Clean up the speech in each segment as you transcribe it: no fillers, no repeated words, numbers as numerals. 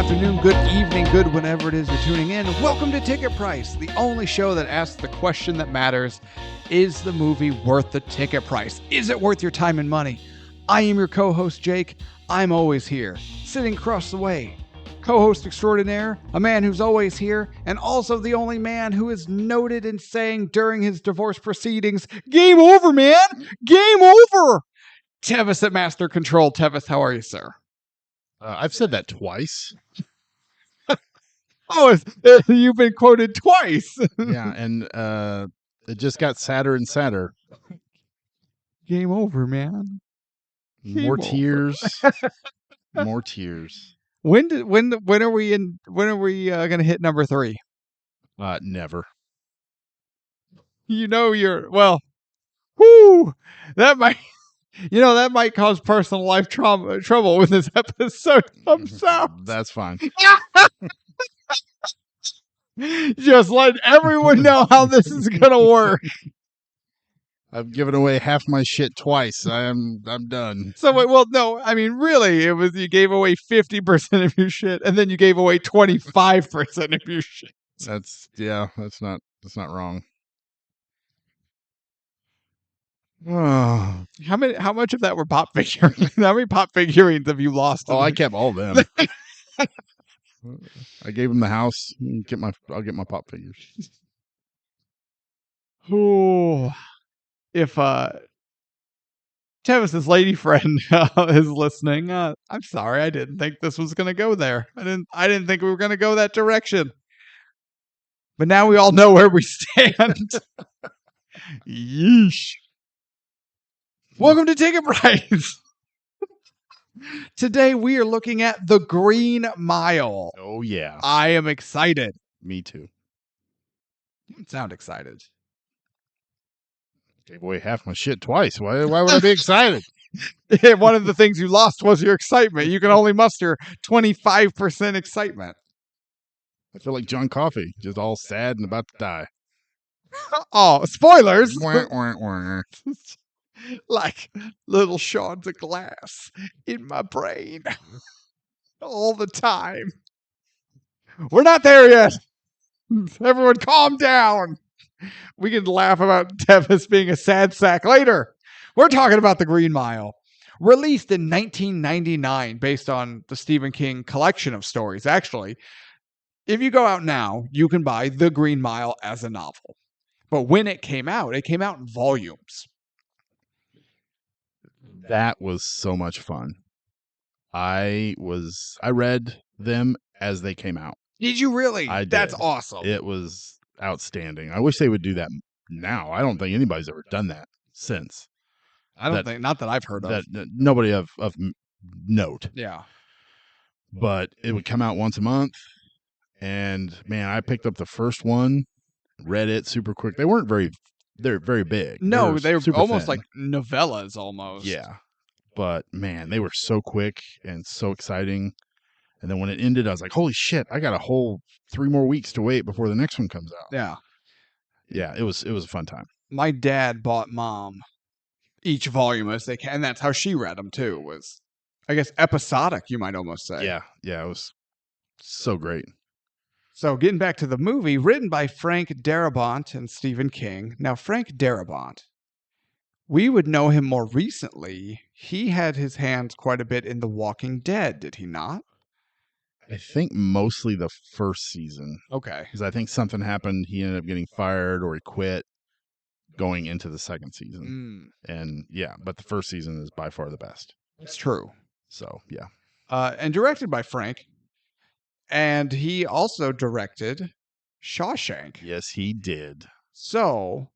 afternoon, good evening, good whenever it is you're tuning in. Welcome to Ticket Price, the only show that asks the question that matters. Is the movie worth the ticket price? Is it worth your time and money? I am your co-host, Jake. I'm always here, sitting across the way. Co-host extraordinaire, a man who's always here, and also the only man who is noted in saying during his divorce proceedings, "Game over, man! Game over!" Tevis at Master Control. Tevis, how are you, sir? I've said that twice. Oh, you've been quoted twice. Yeah, and it just got sadder and sadder. Game over, man. More Game tears. More tears. When are we gonna hit number 3? Never. You know that might cause personal life trouble when this episode comes out. That's fine. Just let everyone know how this is gonna work. I've given away half my shit twice. I'm done. So, no, I mean, really, it was you gave away 50% of your shit, and then you gave away 25% of your shit. That's not wrong. Oh. How much of that were pop figurines? How many pop figurines have you lost? Oh, I kept all of them. I gave him the house. I'll get my pop figures. Oh, if Tevis's lady friend is listening, I'm sorry. I didn't think this was going to go there. I didn't think we were going to go that direction. But now we all know where we stand. Yeesh. Welcome to Ticket Price. Today we are looking at The Green Mile. Oh, yeah. I am excited. Me too. You don't sound excited. Gave away half my shit twice. Why would I be excited? One of the things you lost was your excitement. You can only muster 25% excitement. I feel like John Coffey, just all sad and about to die. Oh, spoilers! Wah, wah, wah. Like little shards of glass in my brain all the time. We're not there yet. Everyone calm down. We can laugh about Tevis being a sad sack later. We're talking about The Green Mile. Released in 1999 based on the Stephen King collection of stories. Actually, if you go out now, you can buy The Green Mile as a novel. But when it came out in volumes. That was so much fun. I read them as they came out. Did you really? I did. That's awesome. It was outstanding. I wish they would do that now. I don't think anybody's ever done that since. Not that I've heard of. That nobody of note. Yeah. But it would come out once a month. And man, I picked up the first one, read it super quick. They're very big. No, they were almost thin. like novellas almost. Yeah. But man, they were so quick and so exciting. And then when it ended, I was like, holy shit, I got a whole 3 more weeks to wait before the next one comes out. Yeah. Yeah, it was a fun time. My dad bought Mom each volume as they can, and that's how she read them too. Was, I guess, episodic, you might almost say. Yeah, it was so great. So getting back to the movie, written by Frank Darabont and Stephen King. Now, Frank Darabont, we would know him more recently. He had his hands quite a bit in The Walking Dead, did he not? I think mostly the first season. Okay. Because I think something happened. He ended up getting fired or he quit going into the second season. And yeah, but the first season is by far the best. It's true. So, yeah. And directed by Frank. And he also directed Shawshank. Yes, he did. So,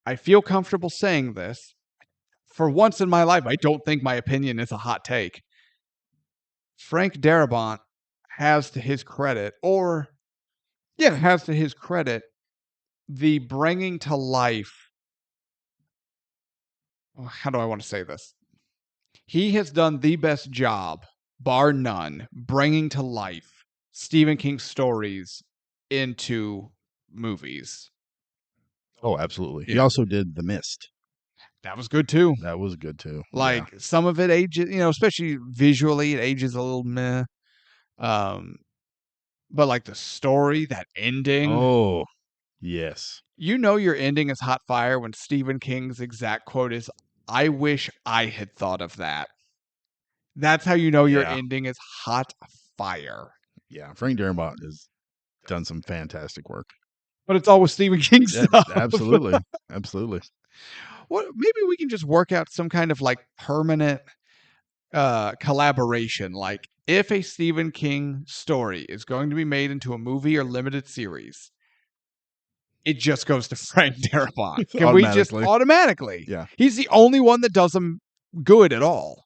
I feel comfortable saying this. For once in my life, I don't think my opinion is a hot take. Frank Darabont has to his credit, the bringing to life. How do I want to say this? He has done the best job, bar none, bringing to life Stephen King stories into movies. Oh, absolutely. Yeah. He also did The Mist. That was good too. That was good too. Like some of it ages, especially visually, it ages a little meh. But like the story, that ending. Oh, yes. You know your ending is hot fire when Stephen King's exact quote is, "I wish I had thought of that." That's how you know your Yeah. ending is hot fire. Yeah, Frank Darabont has done some fantastic work. But it's all with Stephen King Yeah, stuff. absolutely. Absolutely. What? Maybe we can just work out some kind of like permanent collaboration. Like if a Stephen King story is going to be made into a movie or limited series, it just goes to Frank Darabont. Can we just automatically? Yeah. He's the only one that does them good at all.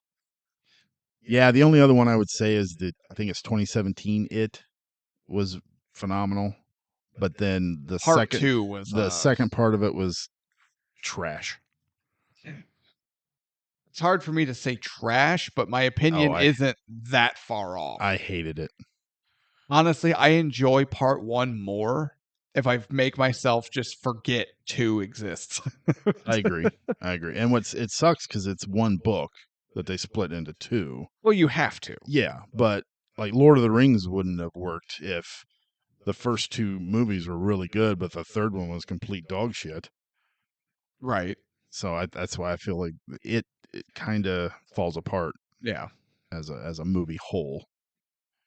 Yeah, the only other one I would say is that I think it's 2017. It was phenomenal, but then the Part 2 was second part of it was trash. It's hard for me to say trash, but my opinion isn't that far off. I hated it. Honestly, I enjoy part 1 more if I make myself just forget 2 exists. I agree. And it sucks because it's one book that they split into 2. Well, you have to. Yeah, but like Lord of the Rings wouldn't have worked if the first 2 movies were really good, but the third one was complete dog shit. Right. So that's why I feel like it kind of falls apart. Yeah. As a movie whole.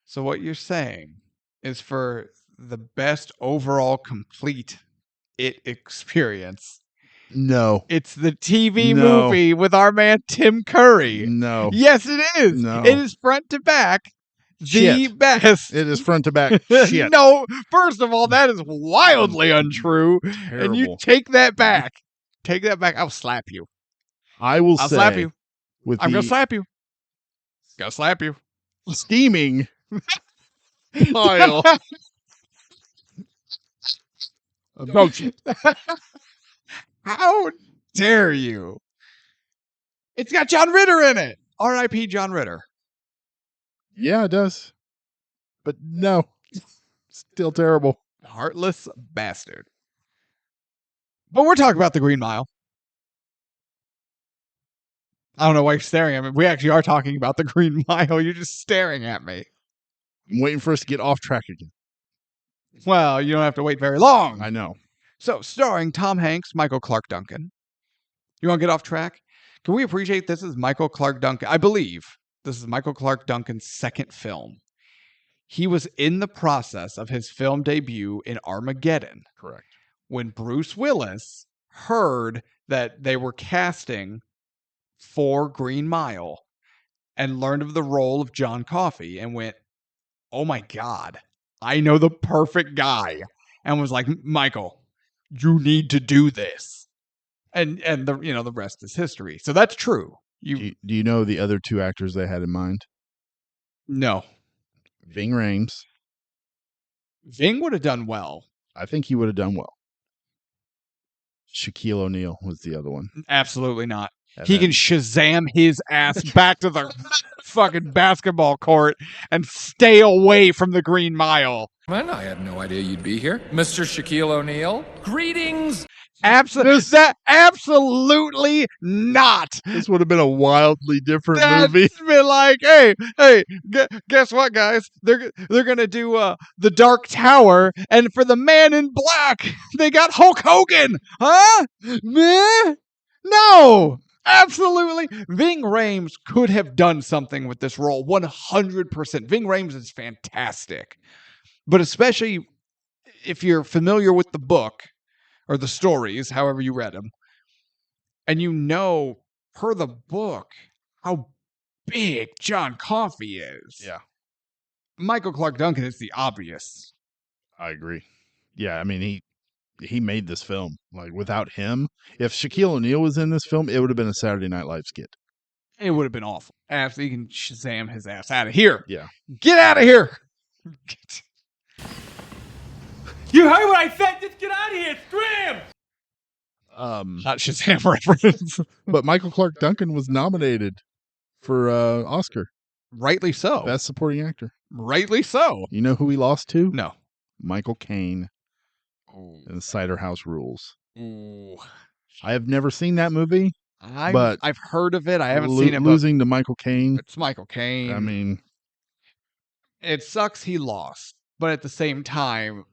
So what you're saying is for the best overall complete It experience. No. It's the TV movie with our man Tim Curry. No. Yes, it is. No. It is front to back the best. It is front to back shit. No, first of all, that is wildly untrue. Terrible. And you take that back. Take that back. I'll slap you. I'll slap you. I'm going to slap you. Gonna slap you. Steaming pile. How dare you? It's got John Ritter in it. R.I.P. John Ritter. Yeah, it does. But no, still terrible. Heartless bastard. But we're talking about the Green Mile. I don't know why you're staring at me. We actually are talking about the Green Mile. You're just staring at me. I'm waiting for us to get off track again. Well, you don't have to wait very long. I know. So, starring Tom Hanks, Michael Clarke Duncan. You want to get off track? Can we appreciate this is Michael Clarke Duncan? I believe this is Michael Clarke Duncan's second film. He was in the process of his film debut in Armageddon. Correct. When Bruce Willis heard that they were casting for Green Mile and learned of the role of John Coffey and went, "Oh my God, I know the perfect guy," and was like, "Michael, you need to do this." And the rest is history. So that's true. Do you know the other 2 actors they had in mind? No. Ving Rhames. Ving would have done well. I think he would have done well. Shaquille O'Neal was the other one. Absolutely not. He can Shazam his ass back to the fucking basketball court and stay away from the Green Mile. Man, I had no idea you'd be here. Mr. Shaquille O'Neal. Greetings. Absolutely not. This would have been a wildly different movie. That's been like, hey, guess what, guys? They're gonna do the Dark Tower, and for the Man in Black, they got Hulk Hogan, huh? Meh? No, absolutely. Ving Rhames could have done something with this role, 100%. Ving Rhames is fantastic, but especially if you're familiar with the book. Or the stories, however you read them. And you know, per the book, how big John Coffey is. Yeah. Michael Clarke Duncan is the obvious. I agree. Yeah, I mean, he made this film. Like, without him, if Shaquille O'Neal was in this film, it would have been a Saturday Night Live skit. It would have been awful. Absolutely, you can Shazam his ass out of here. Yeah. Get out of here. You heard what I said? Just get out of here! Scram! Not Shazam reference. But Michael Clarke Duncan was nominated for Oscar. Rightly so. Best Supporting Actor. Rightly so. You know who he lost to? No. Michael Caine in Cider House Rules. Ooh. I have never seen that movie. I've heard of it. I haven't seen it. Losing to Michael Caine. It's Michael Caine. I mean, it sucks he lost, but at the same time,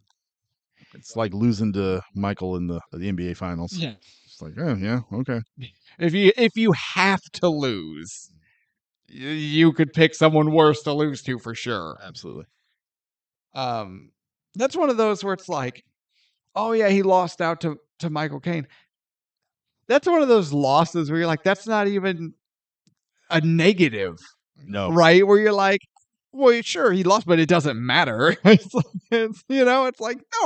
It's like losing to Michael in the NBA Finals. yeah. It's like, oh yeah, okay. If you have to lose, you could pick someone worse to lose to for sure. Absolutely. That's one of those where it's like, oh yeah, he lost out to Michael Caine. That's one of those losses where you're like, that's not even a negative, No. right? Where you're like, well, sure, he lost, but it doesn't matter. It's like, no,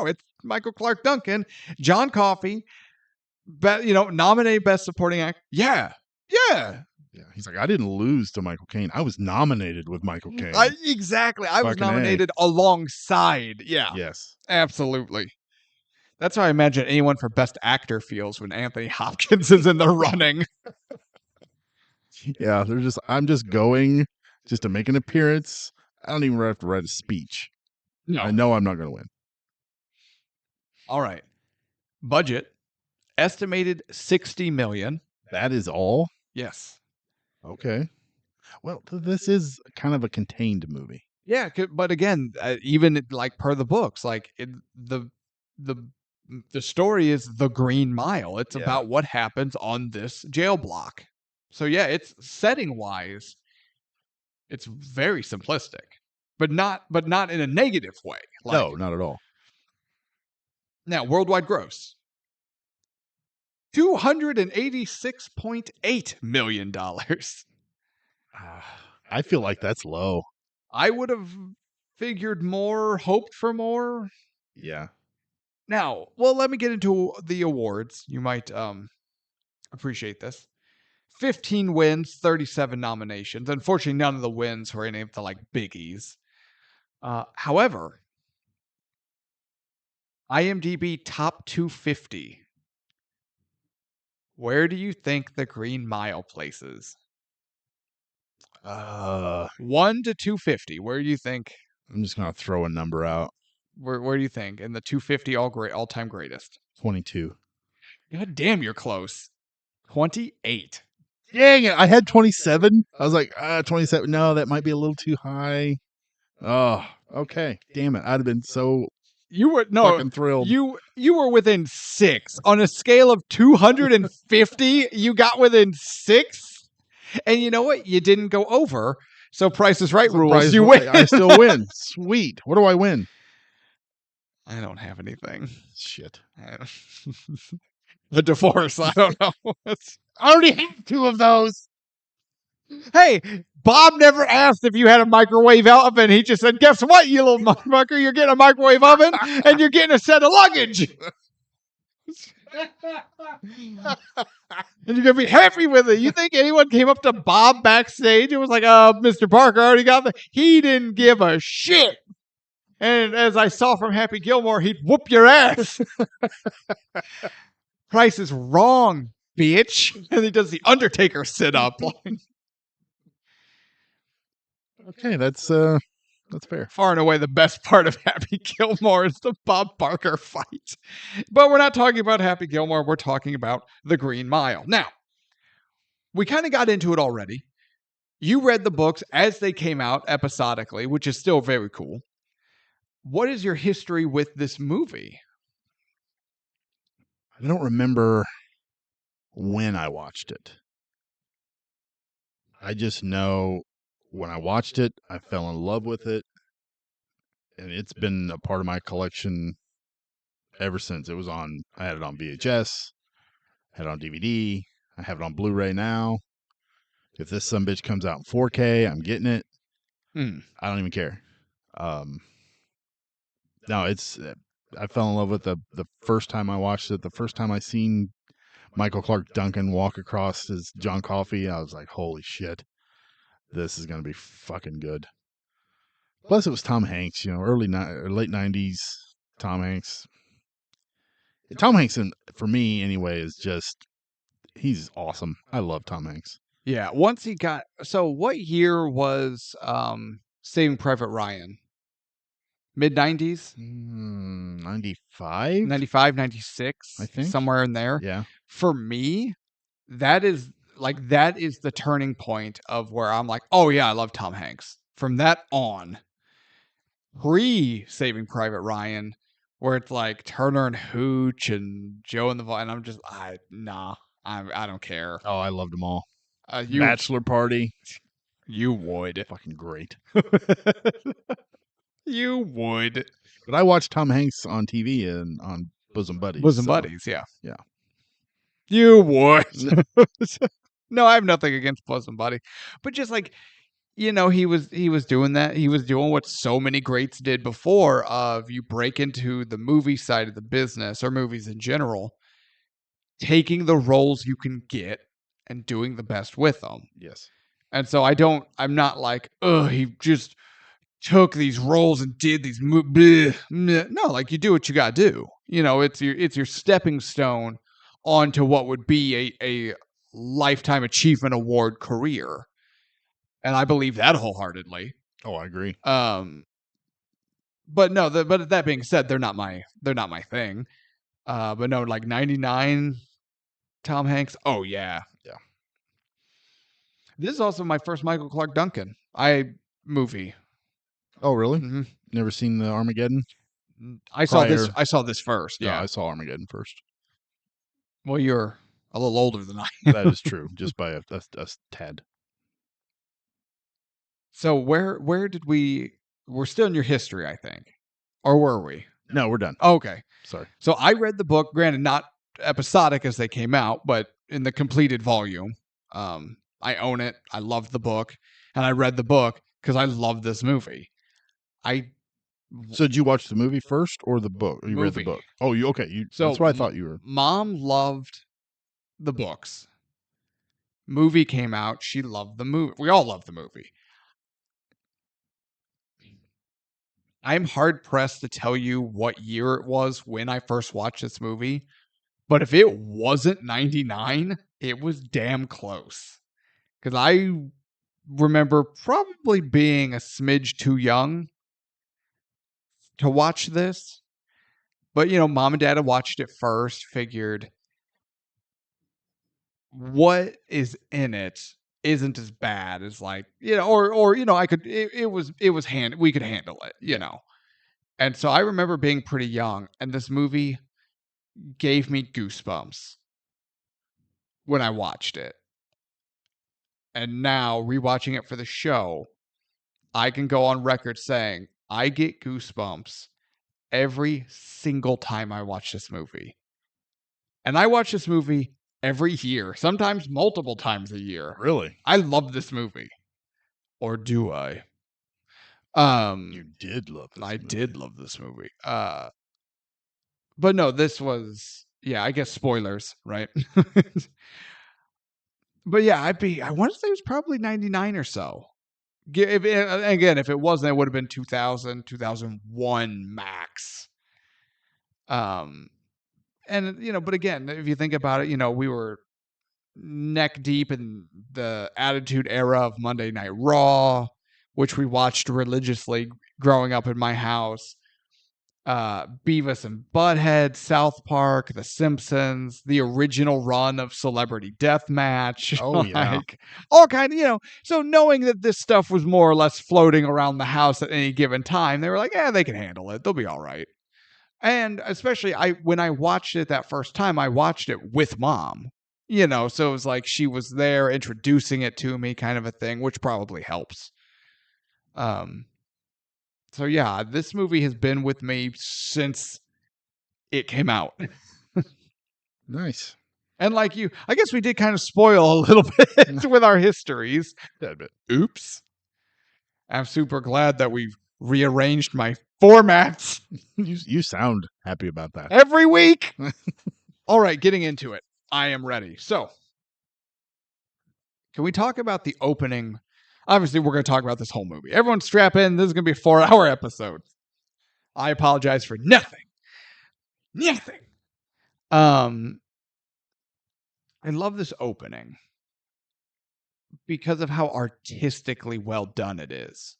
it's Michael Clark Duncan, John Coffey, nominated Best Supporting Actor. Yeah. Yeah. He's like, I didn't lose to Michael Caine. I was nominated with Michael Caine. Exactly. I was Fucking A. nominated alongside. Yeah. Yes. Absolutely. That's how I imagine anyone for Best Actor feels when Anthony Hopkins is in the running. Yeah, I'm just going just to make an appearance. I don't even have to write a speech. No. I know I'm not going to win. All right. Budget estimated $60 million. That is all? Yes. Okay. Well, this is kind of a contained movie. Yeah, but again, even like per the books, like the story is the Green Mile. It's about what happens on this jail block. So yeah, it's setting wise, it's very simplistic, but not in a negative way. Like, No, not at all. Now, worldwide gross $286.8 million. I feel like that's low. I would have figured more, hoped for more. Yeah. Now, well, let me get into the awards. You might appreciate this. 15 wins, 37 nominations. Unfortunately, none of the wins were any of the like biggies. However, IMDb top 250. Where do you think the Green Mile places? 1 to 250. Where do you think? I'm just gonna throw a number out. Where do you think? In the 250 all-time greatest. 22. God damn, you're close. 28. Dang it! I had 27. I was like, 27. No, that might be a little too high. Oh, okay. Damn it! I'd have been so You were fucking thrilled. You were within 6 on a scale of 250. You got within 6, and you know what? You didn't go over. So Price is Right rules. You win. I still win. Sweet. What do I win? I don't have anything. Shit. The divorce. I don't know. I already have 2 of those. Hey, Bob never asked if you had a microwave oven. He just said, guess what, you little motherfucker? You're getting a microwave oven and you're getting a set of luggage. And you're going to be happy with it. You think anyone came up to Bob backstage and was like, Mr. Parker already got that? He didn't give a shit. And as I saw from Happy Gilmore, he'd whoop your ass. Price is wrong, bitch. And he does the Undertaker sit up. Okay, that's fair. Far and away the best part of Happy Gilmore is the Bob Barker fight. But we're not talking about Happy Gilmore. We're talking about the Green Mile. Now, we kind of got into it already. You read the books as they came out episodically, which is still very cool. What is your history with this movie? I don't remember when I watched it. I just know when I watched it, I fell in love with it. And it's been a part of my collection ever since. It was on, I had it on VHS, had it on DVD, I have it on Blu-ray now. If this sumbitch comes out in 4K, I'm getting it. I don't even care. No, I fell in love with the first time I watched it. The first time I seen Michael Clark Duncan walk across as John Coffey, I was like, holy shit, this is going to be fucking good. Plus, it was Tom Hanks, late 90s Tom Hanks. Tom Hanks, for me anyway, is just, he's awesome. I love Tom Hanks. Yeah, once he got, so what year was Saving Private Ryan? Mid-90s? 95? 95, 96, I think. somewhere in there. Yeah. For me, that is the turning point of where I'm like, oh yeah, I love Tom Hanks. From that on, pre-Saving Private Ryan, where it's like Turner and Hooch and Joe and the and I'm just I don't care. Oh, I loved them all. You Bachelor Party, you would fucking great. you would But I watched Tom Hanks on TV and on Bosom Buddies. Bosom so, Buddies, yeah. yeah. You would. No, I have nothing against Bosom Buddy, but just like he was doing that. He was doing what so many greats did before. Of you break into the movie side of the business or movies in general, taking the roles you can get and doing the best with them. Yes. And so I'm not like, oh, he just took these roles and did these no, like you do what you got to do. It's your stepping stone onto what would be a lifetime achievement award career. And I believe that wholeheartedly. Oh, I agree. But no, but that being said, they're not my thing. But no, like 99 Tom Hanks. Oh yeah. Yeah. This is also my first Michael Clark Duncan movie. Oh, really? Mm-hmm. Never seen the Armageddon? I saw this first. Yeah, No, I saw Armageddon first. Well, you're a little older than I am. That is true, just by a tad. So where did we're still in your history, I think, or were we? No, we're done. Okay, sorry. So I read the book, granted not episodic as they came out, but in the completed volume. I own it. I loved the book, and I read the book because I loved this movie. So did you watch the movie first or the book? Or you read the book? Oh, okay. So that's what I thought you were. Mom loved the books. Movie came out. She loved the movie. We all loved the movie. I'm hard pressed to tell you what year it was when I first watched this movie, but if it wasn't 99, it was damn close. Because I remember probably being a smidge too young to watch this. But, Mom and Dad had watched it first, figured what is in it isn't as bad as like, or I could, we could handle it, And so I remember being pretty young, and this movie gave me goosebumps when I watched it. And now, rewatching it for the show, I can go on record saying I get goosebumps every single time I watch this movie. And I watch this movie every year, sometimes multiple times a year. Really? I love this movie. Or do I? You did love this movie. I did love this movie. But no, this was, I guess spoilers, right? But yeah, I want to say it was probably 99 or so. If it wasn't, it would have been 2000, 2001 max. And but again, if you think about it, we were neck deep in the Attitude Era of Monday Night Raw, which we watched religiously growing up in my house. Beavis and Butthead, South Park, The Simpsons, the original run of Celebrity Deathmatch. Oh, yeah. All kind of, so knowing that this stuff was more or less floating around the house at any given time, they were like, they can handle it. They'll be all right. And especially when I watched it that first time, I watched it with Mom, so it was like she was there introducing it to me kind of a thing, which probably helps. So yeah, this movie has been with me since it came out. Nice. And like you, I guess we did kind of spoil a little bit with our histories. That bit. Oops. I'm super glad that we've rearranged my formats. You sound happy about that. Every week. All right, getting into it. I am ready. So, can we talk about the opening? Obviously, we're going to talk about this whole movie. Everyone strap in. This is going to be a 4-hour episode. I apologize for nothing. Nothing. I love this opening because of how artistically well done it is.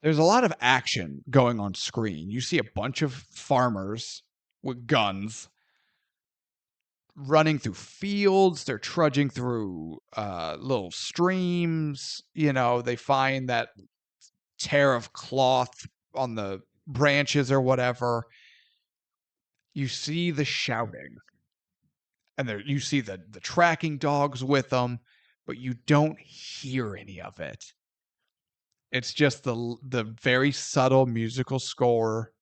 There's a lot of action going on screen. You see a bunch of farmers with guns running through fields. They're trudging through little streams. They find that tear of cloth on the branches or whatever. You see the shouting, and there you see the tracking dogs with them, but you don't hear any of it. It's just the very subtle musical score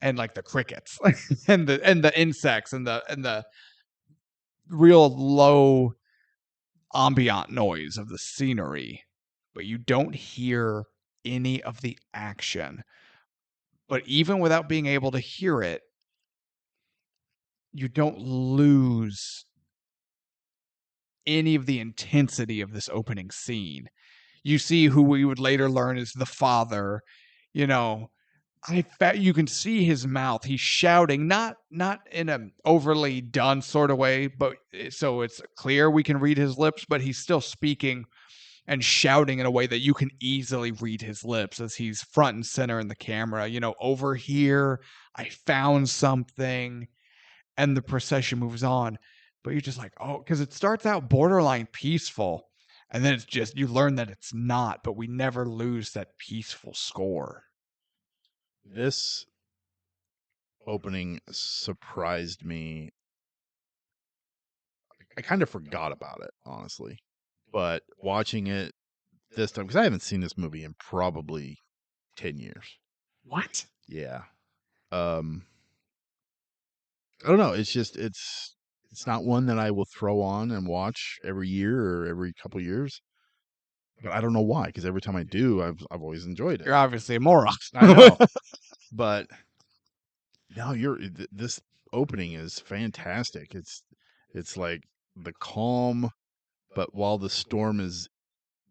and like the crickets and the insects and the real low ambient noise of the scenery, but you don't hear any of the action. But even without being able to hear it, you don't lose any of the intensity of this opening scene. You see who we would later learn is the father. You know, you can see his mouth. He's shouting, not in an overly done sort of way, but so it's clear we can read his lips, but he's still speaking and shouting in a way that you can easily read his lips as he's front and center in the camera. You know, over here, I found something, and the procession moves on. But you're just like, oh, because it starts out borderline peaceful, and then it's just, you learn that it's not, but we never lose that peaceful score. This opening surprised me. I kind of forgot about it, honestly. But watching it this time, because I haven't seen this movie in probably 10 years. What? Yeah. I don't know. It's just, it's not one that I will throw on and watch every year or every couple years. But I don't know why, because every time I do, I've always enjoyed it. You're obviously a moron. I know. But no, this opening is fantastic. It's like the calm, but while the storm is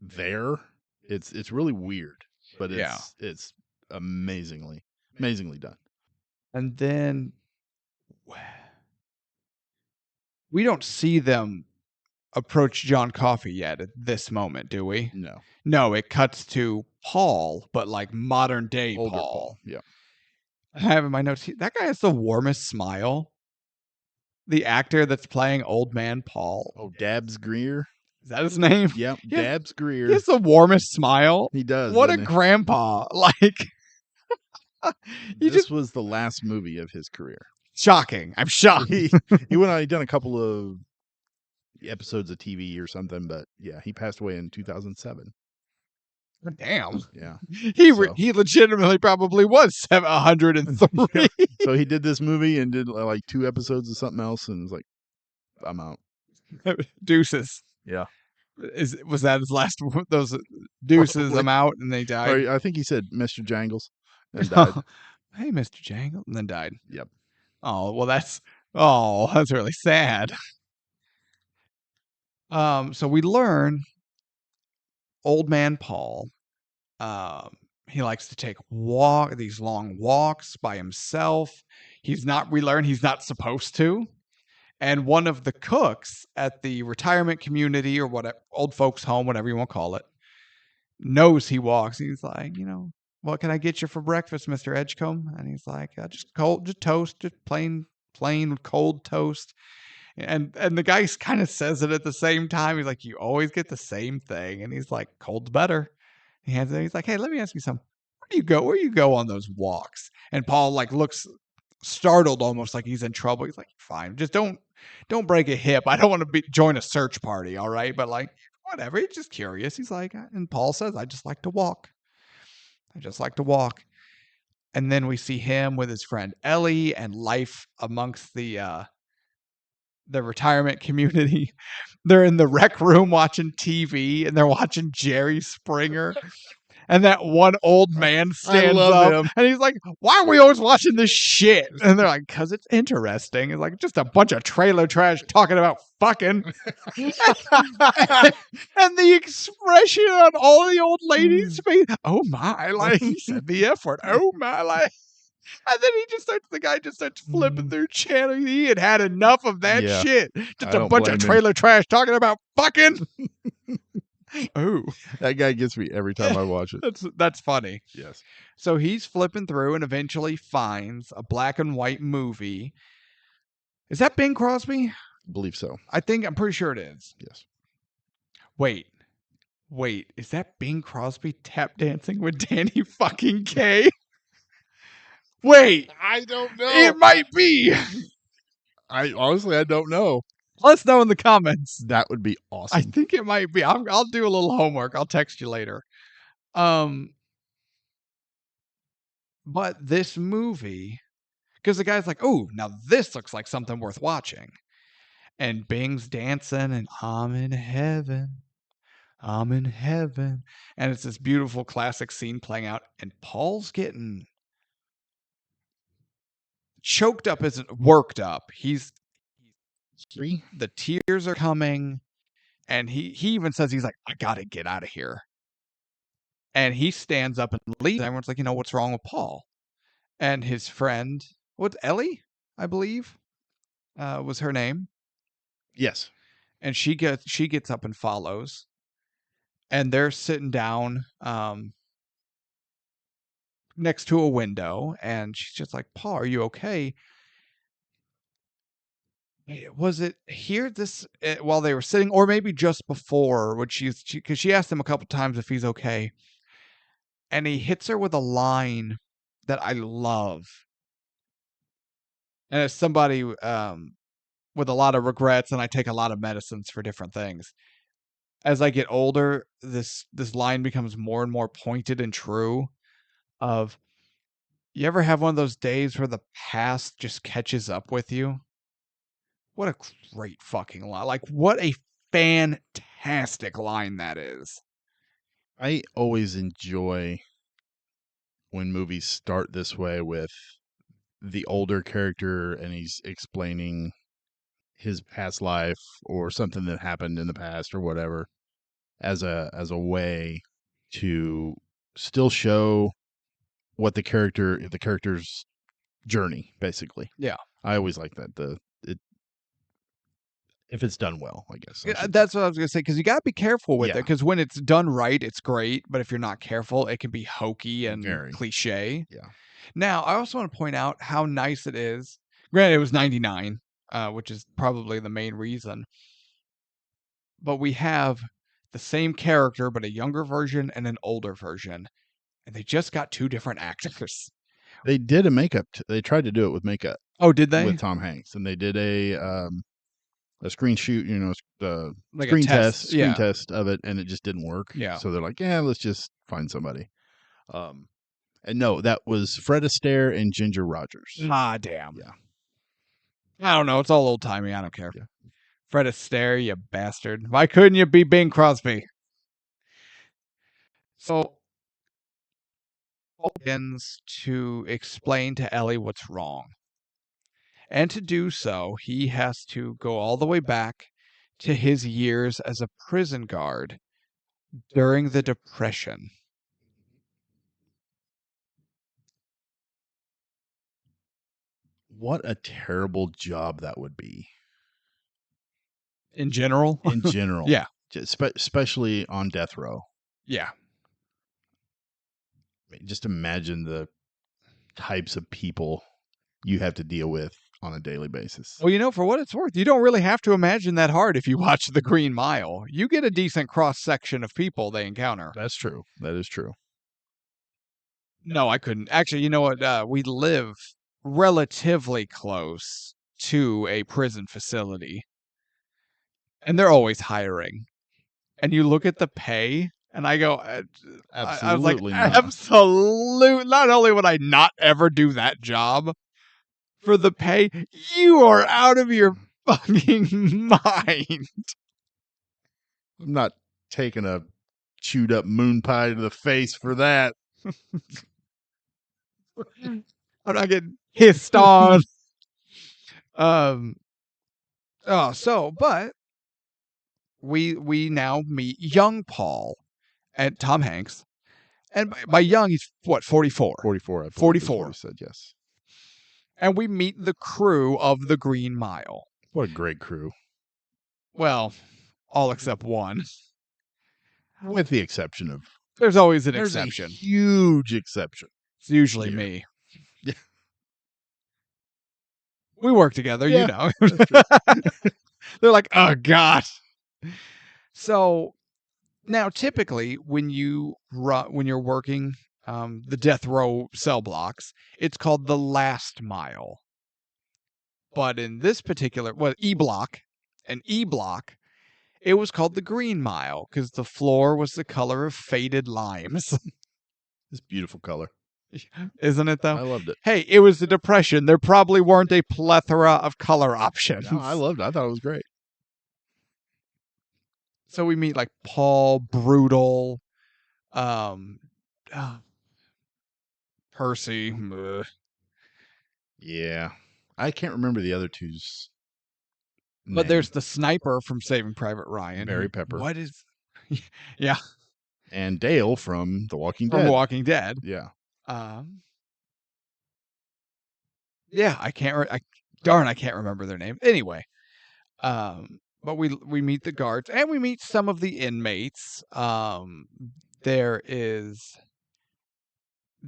there, it's really weird, but it's amazingly done. And then we don't see them approach John Coffey yet at this moment, do we? No. No, it cuts to Paul, but like modern day Older Paul. Yeah. I have in my notes, that guy has the warmest smile. The actor that's playing Old Man Paul. Oh, Dabbs Greer. Is that his name? Yep, Dabbs Greer. He has the warmest smile. He does. What a grandpa. Like, this was the last movie of his career. Shocking. I'm shocked. He went on, he'd done a couple of episodes of TV or something, but yeah, he passed away in 2007. Damn. Yeah. He legitimately probably was 103. So he did this movie and did like 2 episodes of something else, and was like, I'm out. Deuces. Yeah. Was that his last one? Those deuces, probably. I'm out, and they died. Or I think he said Mr. Jangles and died. Hey, Mr. Jangle, and then died. Yep. Oh, well, that's really sad. So we learn Old Man Paul, he likes to take these long walks by himself. We learn he's not supposed to. And one of the cooks at the retirement community or whatever, old folks home, whatever you want to call it, knows he walks. He's like, what can I get you for breakfast, Mr. Edgecombe? And he's like, just toast, just plain cold toast. And the guy kind of says it at the same time. He's like, you always get the same thing. And he's like, cold's better. He's like, hey, let me ask you something. Where do you go on those walks? And Paul like looks startled, almost like he's in trouble. He's like, fine, just don't break a hip. I don't want to join a search party, all right? But like, whatever. He's just curious. He's like, and Paul says, I just like to walk. And then we see him with his friend Ellie and life amongst the retirement community. They're in the rec room watching TV, and they're watching Jerry Springer. And that one old man stands up him. And he's like, why are we always watching this shit? And they're like, because it's interesting. It's like just a bunch of trailer trash talking about fucking. And the expression on all the old ladies' face, oh my, like he said the F word, oh my, like. And then the guy just starts flipping through channel. He had enough of that shit. Just a bunch of trailer trash talking about fucking. Oh, that guy gets me every time I watch it. That's funny. Yes. So he's flipping through and eventually finds a black and white movie. Is that Bing Crosby? I believe so. I'm pretty sure it is. Yes. Wait. Wait, is that Bing Crosby tap dancing with Danny fucking Kaye? Wait, I don't know. it might be. I honestly, I don't know. Let us know in the comments. That would be I awesome. think it might be. I'll do a little homework. I'll text you later. But this movie, because the guy's like, oh, now this looks like something worth watching. And Bing's dancing, and I'm in heaven. I'm in heaven. And it's this beautiful classic scene playing out. And Paul's getting choked up, isn't worked up. He's the tears are coming. And he even says, he's like, I got to get out of here. And he stands up and leaves. And everyone's like, what's wrong with Paul? And his friend, what's Ellie, I believe, was her name. Yes. And she gets up and follows. And they're sitting down next to a window. And she's just like, Paul, are you okay? Was it here while they were sitting, or maybe just before, when because she asked him a couple times if he's okay. And he hits her with a line that I love. And as somebody with a lot of regrets, and I take a lot of medicines for different things, as I get older, this line becomes more and more pointed and true. Of, you ever have one of those days where the past just catches up with you? What a great fucking line. Like, what a fantastic line that is. I always enjoy when movies start this way with the older character and he's explaining his past life or something that happened in the past or whatever as a way to still show what the character's journey, basically. Yeah. I always like that. If it's done well, I guess. That's what I was going to say, because you got to be careful with it, Yeah. because when it's done right, it's great, but if you're not careful, it can be hokey and Very. cliche. Yeah. Now, I also want to point out how nice it is. Granted, it was 99, which is probably the main reason. But we have the same character, but a younger version and an older version. And they just got two different actors. They did a makeup. They tried to do it with makeup. Oh, did they? With Tom Hanks, and they did a screen shoot, Like screen a test, test of it, and it just didn't work. Yeah. So they're like, yeah, let's just find somebody. And no, that was Fred Astaire and Ginger Rogers. Ah, damn. Yeah. I don't know. It's all old timey. I don't care. Yeah. Fred Astaire, you bastard. Why couldn't you be Bing Crosby? So Paul begins to explain to Ellie what's wrong. And to do so, he has to go all the way back to his years as a prison guard during the Depression. What a terrible job that would be. In general? In general. Yeah. Especially on death row. Yeah. Just imagine the types of people you have to deal with on a daily basis. Well, for what it's worth, you don't really have to imagine that hard if you watch The Green Mile. You get a decent cross-section of people they encounter. That's true. That is true. No, I couldn't. Actually, you know what? We live relatively close to a prison facility. And they're always hiring. And you look at the pay, and I go, I was like, absolutely. Not only would I not ever do that job for the pay, you are out of your fucking mind. I'm not taking a chewed up moon pie to the face for that. I'm not getting hissed on. But we now meet young Paul and Tom Hanks. And by young, he's what, 44? 44. I 44. Said yes. And we meet the crew of The Green Mile. What a great crew. Well, all except one. With the exception of... There's always an exception. A huge exception. It's usually me. Yeah. We work together, you know. They're like, oh, God. So Now, typically, when you're working the death row cell blocks, it's called the last mile. But in this particular, E block, it was called the green mile because the floor was the color of faded limes. This beautiful color. Isn't it, though? I loved it. Hey, it was the Depression. There probably weren't a plethora of color options. No, I loved it. I thought it was great. So we meet like Paul, Brutal, Percy. Yeah. I can't remember the other two's But name. there's the sniper from Saving Private Ryan. Barry Pepper. What is... yeah. And Dale from The Walking Dead. From Walking Dead. Yeah. Yeah, I can't remember their name. Anyway, but we meet the guards and we meet some of the inmates. There is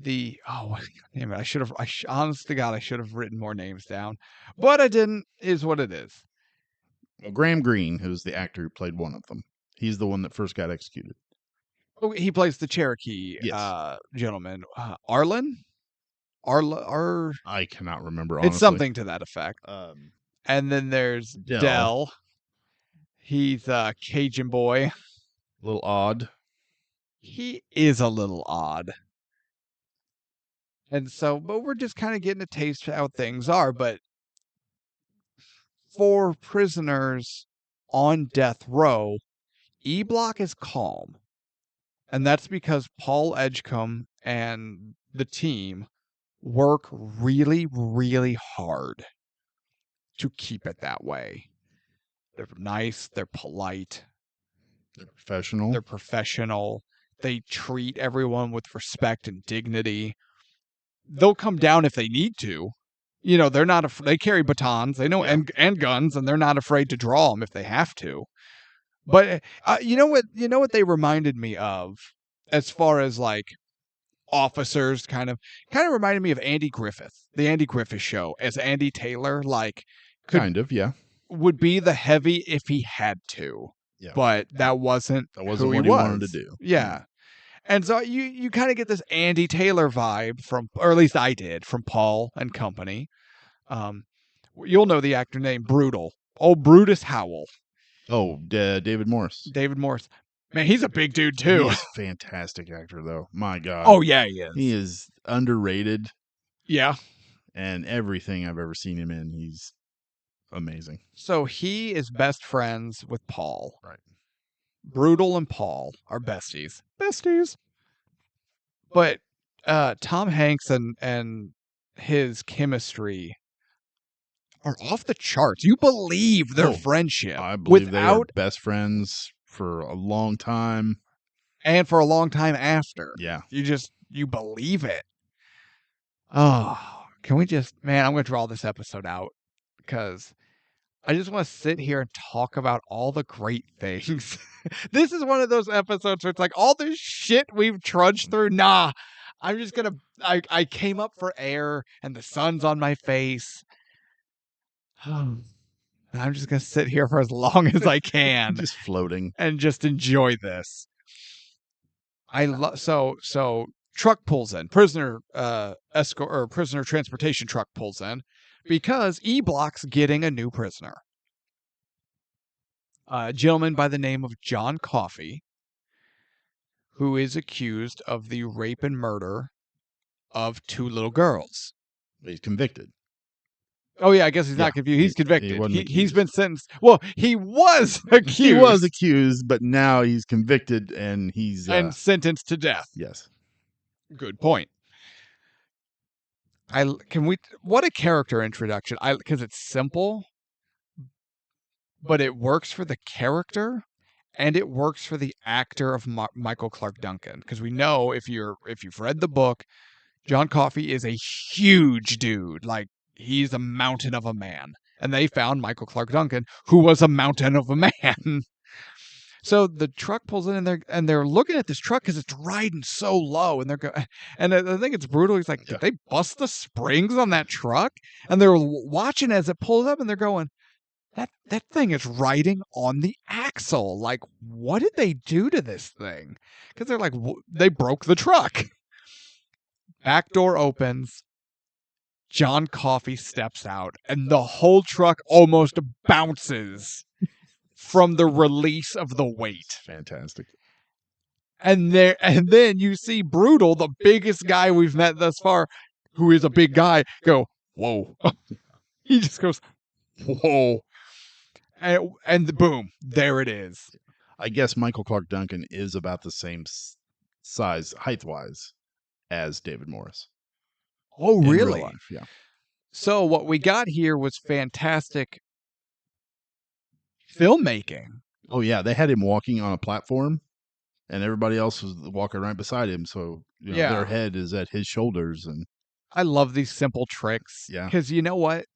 damn it! Honest to God, I should have written more names down, but I didn't. Is what it is. Well, Graham Greene, who's the actor who played one of them, he's the one that first got executed. Oh, he plays the Cherokee gentleman, Arlen. I cannot remember. Honestly. It's something to that effect. And then there's Dell. He's a Cajun boy. A little odd. He is a little odd. And so, but we're just kind of getting a taste of how things are. But for prisoners on death row, E Block is calm. And that's because Paul Edgecombe and the team work really, really hard to keep it that way. They're nice. They're polite. They're professional. They treat everyone with respect and dignity. They'll come down if they need to. You know, they're not. They carry batons. They know and guns, and they're not afraid to draw them if they have to. But you know what? You know what they reminded me of, as far as like officers, kind of reminded me of Andy Griffith, the Andy Griffith Show, as Andy Taylor, like would be the heavy if he had to. Yeah. But that wasn't what he wanted to do. Yeah. And so you kind of get this Andy Taylor vibe from, or at least I did, from Paul and company. You'll know the actor named Brutal. Old Brutus Howell. Oh, David Morris. David Morris. Man, he's a big dude, too. He's a fantastic actor, though. My God. Oh, yeah, he is. He is underrated. Yeah. And everything I've ever seen him in, he's amazing. So he is best friends with Paul. Right. Brutal and Paul are besties. But Tom Hanks and his chemistry are off the charts. You believe their friendship. I believe they are best friends for a long time. And for a long time after. Yeah. You believe it. Oh, can we man, I'm going to draw this episode out because I just want to sit here and talk about all the great things. This is one of those episodes where it's like all this shit we've trudged through. Nah, I'm just going to, I came up for air and the sun's on my face. And I'm just going to sit here for as long as I can. Just floating. And just enjoy this. So truck pulls in. Prisoner escort or prisoner transportation truck pulls in because E Block's getting a new prisoner. A gentleman by the name of John Coffey, who is accused of the rape and murder of 2 little girls. He's convicted. Oh, yeah, I guess he's not confused. He's convicted. He's been sentenced. Well, he was accused. He was accused, but now he's convicted and he's... and sentenced to death. Yes. Good point. What a character introduction. Because it's simple, but it works for the character and it works for the actor of Michael Clark Duncan. Because we know if you've read the book, John Coffey is a huge dude. Like, he's a mountain of a man. And they found Michael Clark Duncan, who was a mountain of a man. So the truck pulls in and they're looking at this truck because it's riding so low, and and I think it's brutal. He's like, did they bust the springs on that truck? And they're watching as it pulls up, and they're going, that thing is riding on the axle. axle. Like, what did they do to this thing? Because they're like, they broke the truck. Back door opens. John Coffey steps out, and the whole truck almost bounces from the release of the weight. Fantastic. And then you see Brutal, the biggest guy we've met thus far, who is a big guy, go, whoa. He just goes, whoa. And boom, there it is. I guess Michael Clark Duncan is about the same size, height-wise, as David Morris. Oh, in really? real life, yeah. So what we got here was fantastic filmmaking. Oh, yeah. They had him walking on a platform, and everybody else was walking right beside him. So their head is at his shoulders. And I love these simple tricks. Yeah. Because you know what?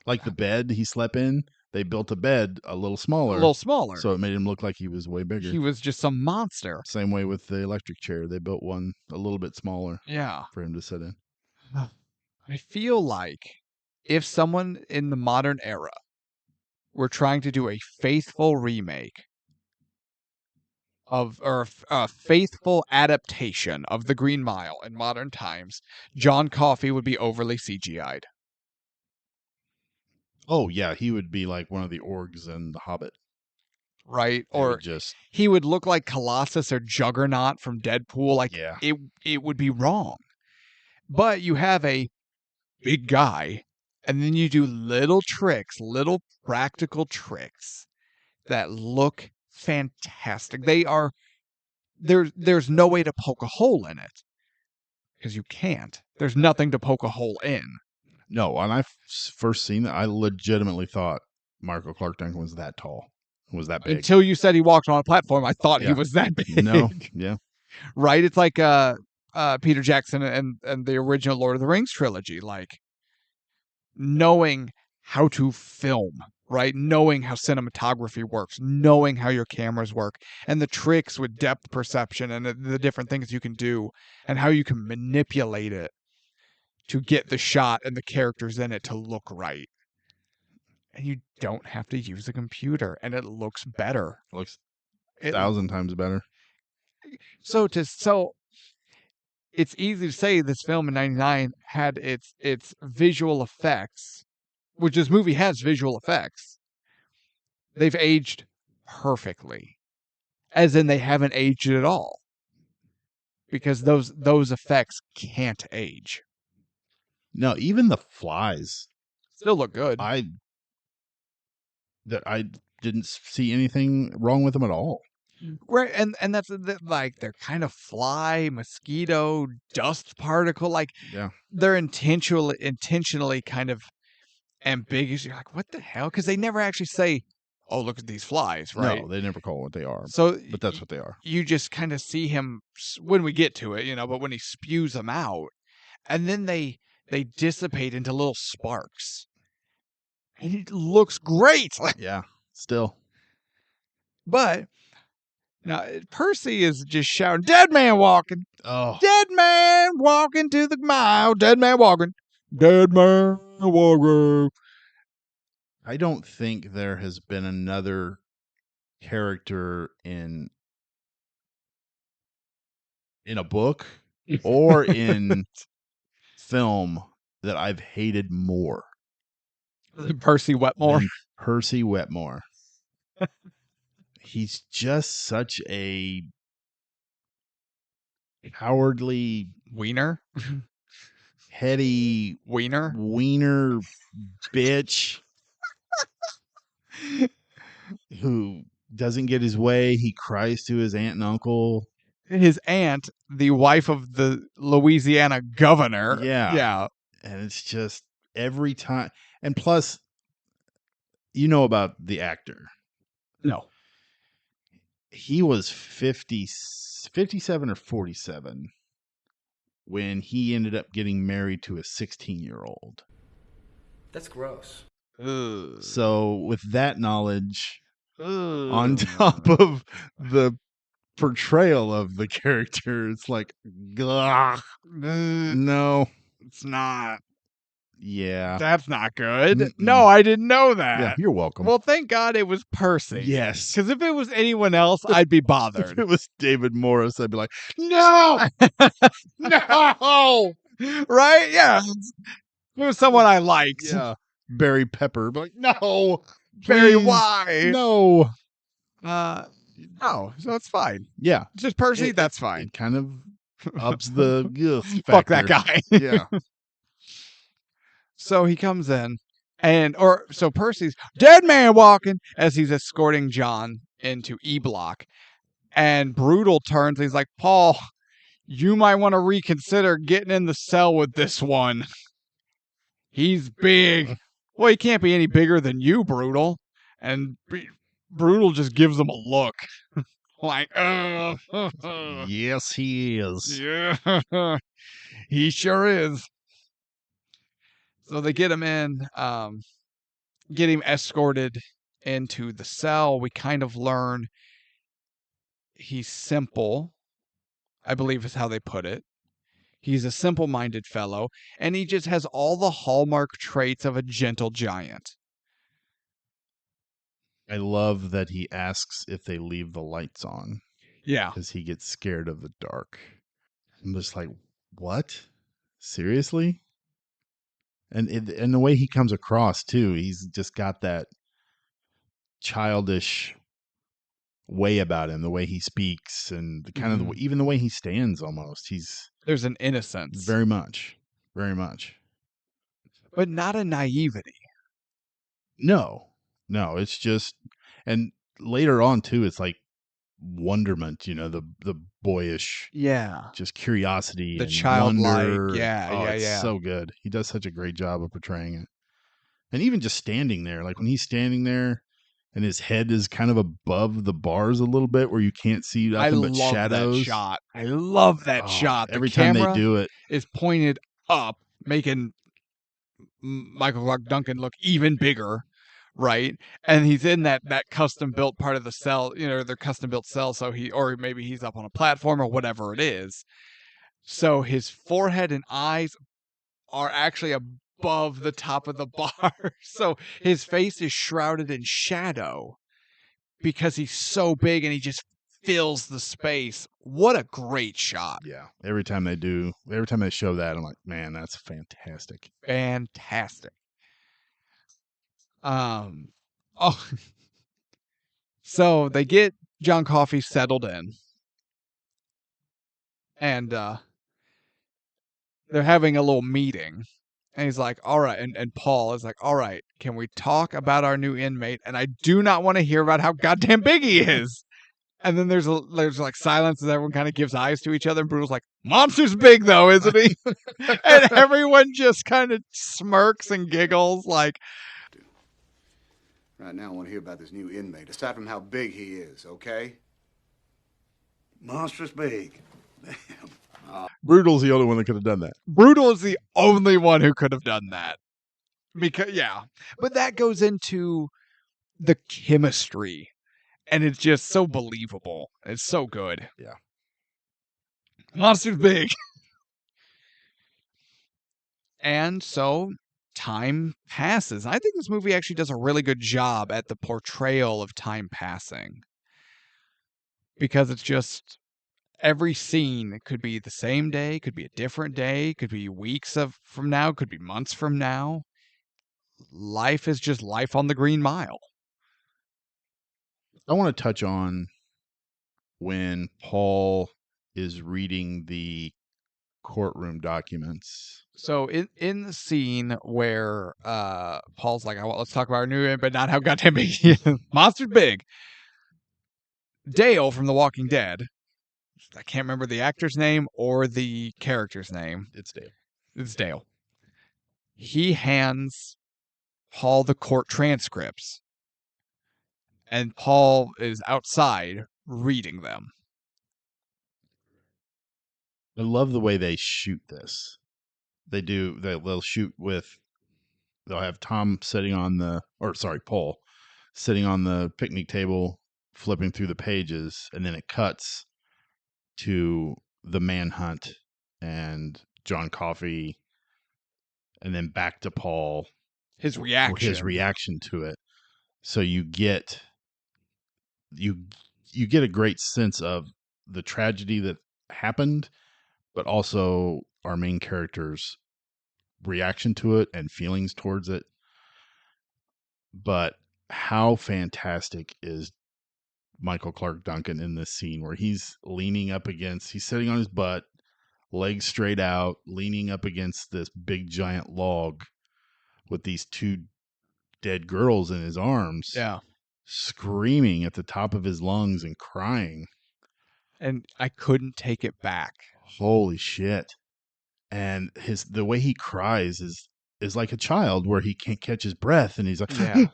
like the bed he slept in, they built a bed a little smaller. A little smaller. So it made him look like he was way bigger. He was just some monster. Same way with the electric chair. They built one a little bit smaller Yeah. for him to sit in. I feel like if someone in the modern era were trying to do a faithful remake or a faithful adaptation of The Green Mile in modern times, John Coffey would be overly CGI'd. Oh, yeah. He would be like one of the orgs in The Hobbit. Right? They Or would just he would look like Colossus or Juggernaut from Deadpool. Like, Yeah. it would be wrong. But you have a big guy, and then you do little tricks, little practical tricks that look fantastic. There's no way to poke a hole in it, because you can't. There's nothing to poke a hole in. No, when I first seen it, I legitimately thought Michael Clark Duncan was that tall, was that big. Until you said he walked on a platform, I thought he Yeah. was that big. No, yeah. Right? It's like Peter Jackson and the original Lord of the Rings trilogy, like knowing how to film, right? Knowing how cinematography works, knowing how your cameras work, and the tricks with depth perception and the different things you can do, and how you can manipulate it to get the shot and the characters in it to look right. And you don't have to use a computer, and it looks better. Looks 1,000 times better. So it's easy to say this film in '99 had its visual effects, which this movie has visual effects. They've aged perfectly, as in they haven't aged at all, because those effects can't age. No, even the flies. Still look good. I didn't see anything wrong with them at all. Right, and that's like they're kind of fly, mosquito, dust particle, like Yeah. they're intentionally kind of ambiguous. You're like, what the hell? Because they never actually say, "Oh, look at these flies," right? No, they never call it what they are. So, but that's what they are. You just kind of see him when we get to it, but when he spews them out, and then they dissipate into little sparks, and it looks great. Yeah, still. But now Percy is just shouting, "Dead man walking! Oh, Dead man walking to the mile! Dead man walking! Dead man walking!" I don't think there has been another character in a book or in film that I've hated more Percy Wetmore. than Percy Wetmore. He's just such a cowardly, Wiener? heady Wiener? wiener bitch who doesn't get his way. He cries to his aunt and uncle. His aunt, the wife of the Louisiana governor. Yeah. Yeah. And it's just every time. And plus, about the actor. No. He was 57 or 47 when he ended up getting married to a 16-year-old. That's gross. Ugh. So with that knowledge, Ugh. on top of the portrayal of the character, it's like, ugh, no, It's not. Yeah. That's not good. Mm-mm. No, I didn't know that. Yeah, you're welcome. Well, thank God it was Percy. Yes. Because if it was anyone else, I'd be If bothered. it was David Morris, I'd be like, no, no. Right? Yeah. If it was someone I liked. Yeah. Barry Pepper, but like, no. Barry, please, why? No. No, so it's fine. Yeah. Just Percy, that's fine. It kind of ups the Fuck that factor. guy. Yeah. So he comes in, so Percy's dead man walking as he's escorting John into E Block. And Brutal turns, he's like, Paul, you might want to reconsider getting in the cell with this one. He's big. Well, he can't be any bigger than you, Brutal. And Brutal just gives him a look. Like, Yes, he is. yeah, he sure is. So they get him in, get him escorted into the cell. We kind of learn he's simple, I believe is how they put it. He's a simple-minded fellow, and he just has all the hallmark traits of a gentle giant. I love that he asks if they leave the lights on Yeah. because he gets scared of the dark. I'm just like, what? Seriously? And the way he comes across too, he's just got that childish way about him, the way he speaks, and the kind of even the way he stands. Almost, There's an innocence, very much, but not a naivety. No, it's just, and later on too, it's like wonderment. You know, the boyish, just curiosity, the and childlike, wonder. yeah. It's so good. He does such a great job of portraying it. And even just standing there, like when he's standing there and his head is kind of above the bars a little bit where you can't see nothing but shadows. That shot. I love that shot. Every time they do it is pointed up, making Michael Clark Duncan look even bigger, right? And he's in that custom built part of the cell, their custom built cell, so or maybe he's up on a platform or whatever it is. So his forehead and eyes are actually above the top of the bar. So his face is shrouded in shadow because he's so big and he just fills the space. What a great shot. Yeah. Every time they show that, I'm like, man, that's fantastic. Fantastic. So they get John Coffey settled in. And they're having a little meeting. And he's like, all right. And Paul is like, all right, can we talk about our new inmate? And I do not want to hear about how goddamn big he is. And then there's like silence as everyone kind of gives eyes to each other. And Brutal's like, monster's big though, isn't he? And everyone just kind of smirks and giggles like. Right now I want to hear about this new inmate, aside from how big he is, okay? Monstrous big. Brutal's the only one that could have done that. Brutal is the only one who could have done that. But that goes into the chemistry, and it's just so believable. It's so good. Yeah. Monster's big. And so time passes. I think this movie actually does a really good job at the portrayal of time passing. Because it's just every scene could be the same day, could be a different day, could be weeks from now, could be months from now. Life is just life on the Green Mile. I want to touch on when Paul is reading the courtroom documents. So in the scene where Paul's like, let's talk about our new, but not how goddamn big he is. Monster's big. Dale from The Walking Dead. I can't remember the actor's name or the character's name. It's Dale. It's Dale. He hands Paul the court transcripts. And Paul is outside reading them. I love the way they shoot this. They'll shoot with, they'll have Paul sitting on the picnic table, flipping through the pages, and then it cuts to the manhunt and John Coffey and then back to Paul, His reaction. his reaction to it. So you get a great sense of the tragedy that happened, but also our main character's reaction to it and feelings towards it. But how fantastic is Michael Clarke Duncan in this scene where he's sitting on his butt, legs straight out, leaning up against this big giant log with these two dead girls in his arms. Yeah. Screaming at the top of his lungs and crying. And I couldn't take it back. Holy shit. And the way he cries is like a child where he can't catch his breath and he's like, yeah.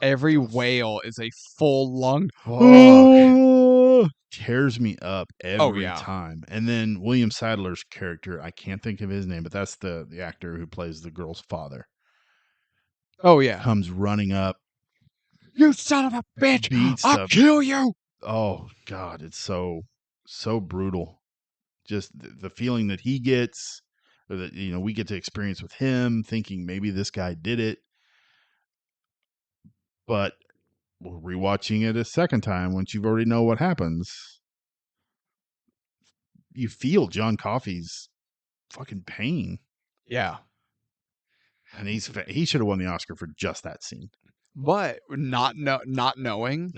Every wail is a full lung. Tears me up every time. And then William Sadler's character, I can't think of his name, but that's the actor who plays the girl's father. Oh yeah. Comes running up. You son of a bitch! I'll kill you! Oh God, it's so brutal. Just the feeling that he gets, or that we get to experience with him, thinking maybe this guy did it. But rewatching it a second time, once you've already know what happens, you feel John Coffey's fucking pain. Yeah. And he should have won the Oscar for just that scene. But not knowing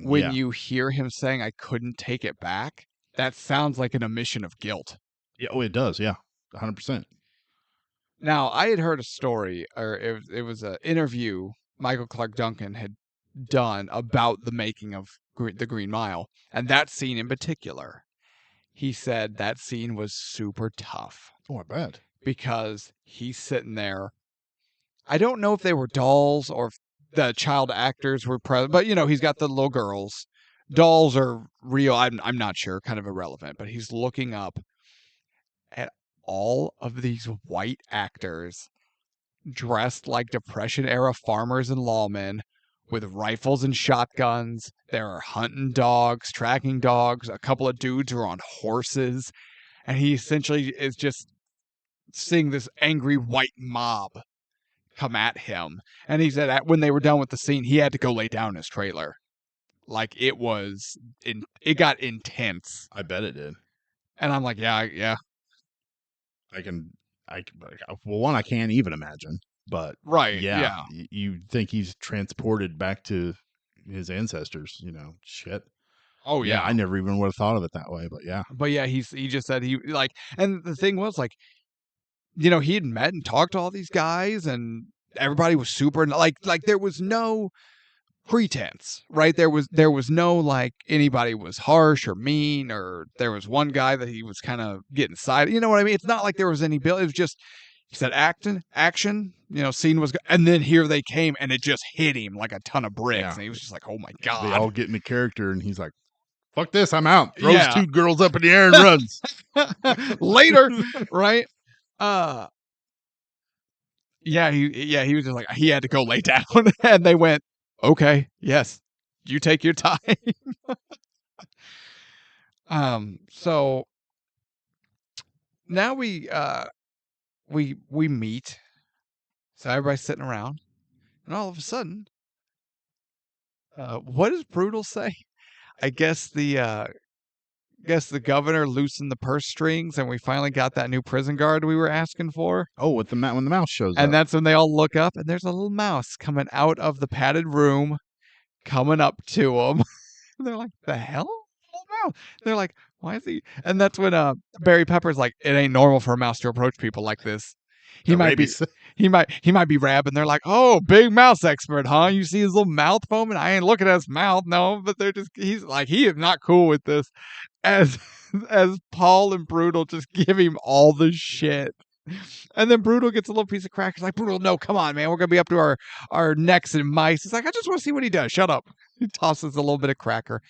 when you hear him saying I couldn't take it back, that sounds like an admission of guilt. Yeah, it does. Yeah, 100%. Now, I had heard a story, or it was an interview Michael Clarke Duncan had done about the making of the Green Mile, and that scene in particular. He said that scene was super tough. Oh, I bet. Because he's sitting there. I don't know if they were dolls or if the child actors were present, but he's got the little girls. Dolls are real. I'm not sure, kind of irrelevant, but he's looking up at all of these white actors dressed like Depression era farmers and lawmen with rifles and shotguns. There are hunting dogs, tracking dogs. A couple of dudes are on horses, and he essentially is just seeing this angry white mob come at him. And he said that when they were done with the scene, he had to go lay down in his trailer. Like it got intense. I bet it did. And I'm like, yeah. One, I can't even imagine, but right. Yeah. You think he's transported back to his ancestors, shit. Oh yeah. I never even would have thought of it that way, but yeah. But yeah, he just said he like, and the thing was like, he had met and talked to all these guys, and everybody was super like there was no pretense, right? There was no like anybody was harsh or mean, or there was one guy that he was kind of getting side. You know what I mean? It's not like there was any bill. It was just he said action. Scene was, and then here they came, and it just hit him like a ton of bricks, and he was just like, oh my God. They all get into character, and he's like, fuck this, I'm out. Throws two girls up in the air and runs. Later, right? He was just like, he had to go lay down, and they went, okay, yes, you take your time. So now we meet. So everybody's sitting around, and all of a sudden, what does Brutal say? I guess the governor loosened the purse strings, and we finally got that new prison guard we were asking for. Oh, when the mouse shows up. And that's when they all look up, and there's a little mouse coming out of the padded room, coming up to them. And they're like, the hell? Little mouse. They're like, why is he? And that's when Barry Pepper's like, it ain't normal for a mouse to approach people like this. He might be rabid. They're like, oh, big mouse expert, huh? You see his little mouth foaming? I ain't looking at his mouth, no, but he's like, he is not cool with this. As Paul and Brutal just give him all the shit. And then Brutal gets a little piece of crack. He's like, Brutal, no, come on, man. We're going to be up to our necks in mice. He's like, I just want to see what he does. Shut up. He tosses a little bit of cracker.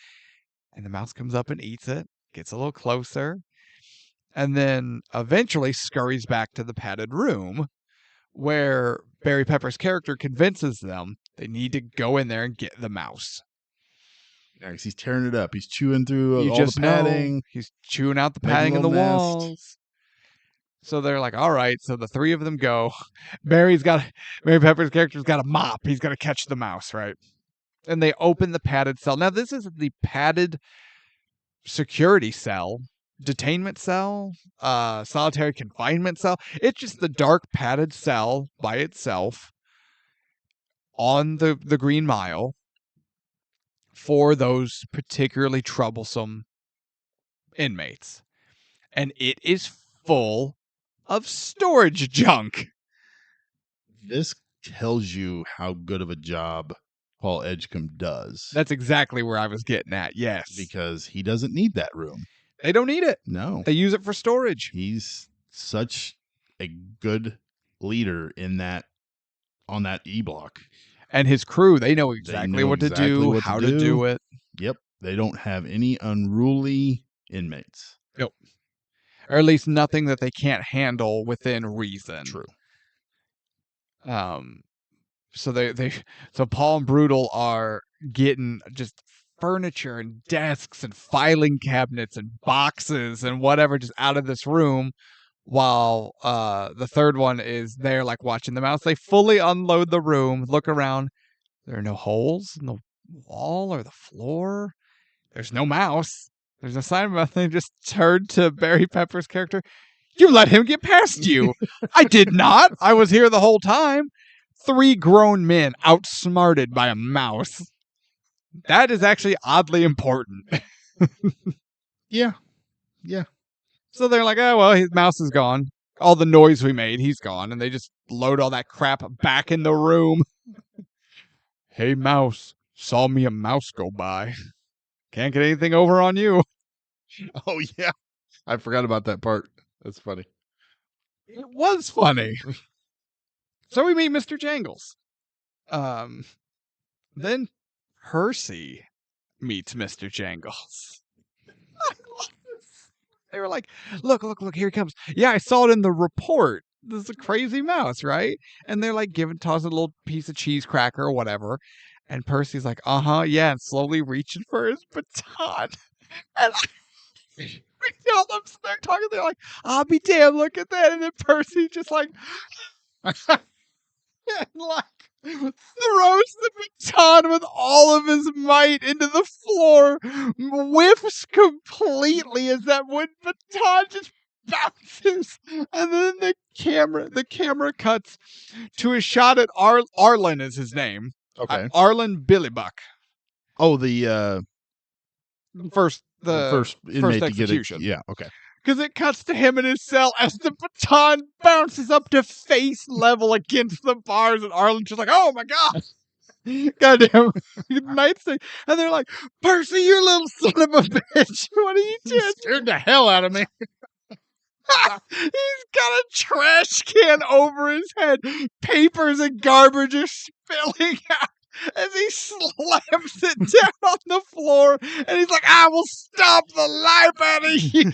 And the mouse comes up and eats it, gets a little closer, and then eventually scurries back to the padded room where Barry Pepper's character convinces them they need to go in there and get the mouse. Yeah, 'cause he's tearing it up. He's chewing through all the padding. He's chewing out the padding in the walls. So they're like, all right. So the three of them go. Mary Pepper's character's got a mop. He's got to catch the mouse, right? And they open the padded cell. Now, this is the padded security cell, detainment cell, solitary confinement cell. It's just the dark padded cell by itself on the Green Mile for those particularly troublesome inmates. And it is full of storage junk. This tells you how good of a job Paul Edgecombe does. That's exactly where I was getting at. Yes. Because he doesn't need that room. They don't need it. No. They use it for storage. He's such a good leader on that E block. And his crew, they know exactly what to do, how to do it. Yep. They don't have any unruly inmates. Nope. Or at least nothing that they can't handle within reason. True. So Paul and Brutal are getting just furniture and desks and filing cabinets and boxes and whatever just out of this room, while the third one is there like watching the mouse. They fully unload the room, look around. There are no holes in the wall or the floor. There's no mouse. There's no sign of mouse. They just turned to Barry Pepper's character. You let him get past you. I did not. I was here the whole time. 3 grown men outsmarted by a mouse. That is actually oddly important. Yeah. Yeah. So they're like, oh, well, his mouse is gone. All the noise we made, he's gone. And they just load all that crap back in the room. Hey, mouse. Saw me a mouse go by. Can't get anything over on you. Oh, yeah. I forgot about that part. That's funny. It was funny. So we meet Mr. Jangles. Then Percy meets Mr. Jangles. They were like, look, here he comes. Yeah, I saw it in the report. This is a crazy mouse, right? And they're like tossing a little piece of cheese cracker or whatever. And Percy's like, yeah, and slowly reaching for his baton. And all them they're talking, they're like, I'll be damned, look at that. And then Percy just like and like throws the baton with all of his might into the floor, whiffs completely as that wooden baton just bounces, and then the camera cuts to a shot at Arlen is his name. Okay. Arlen Billybuck. Oh, the first inmate execution. To get it. Yeah, okay. Because it cuts to him in his cell as the baton bounces up to face level against the bars, and Arlen's just like, oh my God. Goddamn nightstick. And they're like, Percy, you little son of a bitch. What are you doing? Scared the hell out of me. He's got a trash can over his head. Papers and garbage are spilling out as he slams it down on the floor. And he's like, I will stop the life out of you.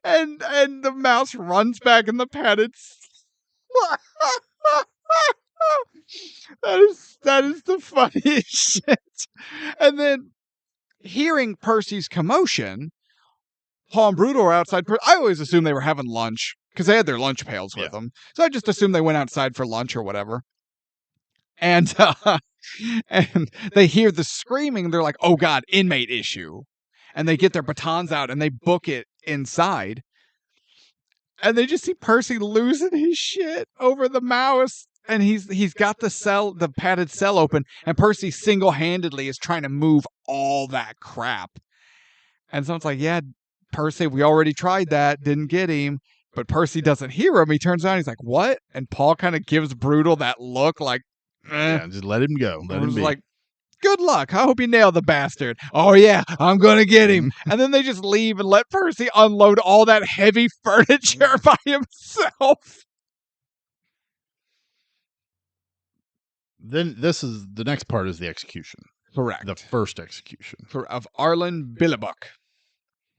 and the mouse runs back in the padded. That is the funniest shit. And then hearing Percy's commotion, Paul and Brutal are outside. I always assumed they were having lunch because they had their lunch pails with them. So I just assumed they went outside for lunch or whatever. And they hear the screaming. They're like, oh God, inmate issue. And they get their batons out and they book it inside. And they just see Percy losing his shit over the mouse. And he's got the padded cell open. And Percy single-handedly is trying to move all that crap. And someone's like, yeah, Percy, we already tried that. Didn't get him. But Percy doesn't hear him. He turns around. He's like, what? And Paul kind of gives Brutal that look like, yeah, just let him go. Let him be. Like, good luck. I hope you nail the bastard. Oh, yeah, I'm going to get him. And then they just leave and let Percy unload all that heavy furniture by himself. Then the next part is the execution. Correct. The first execution. Of Arlen Billybuck.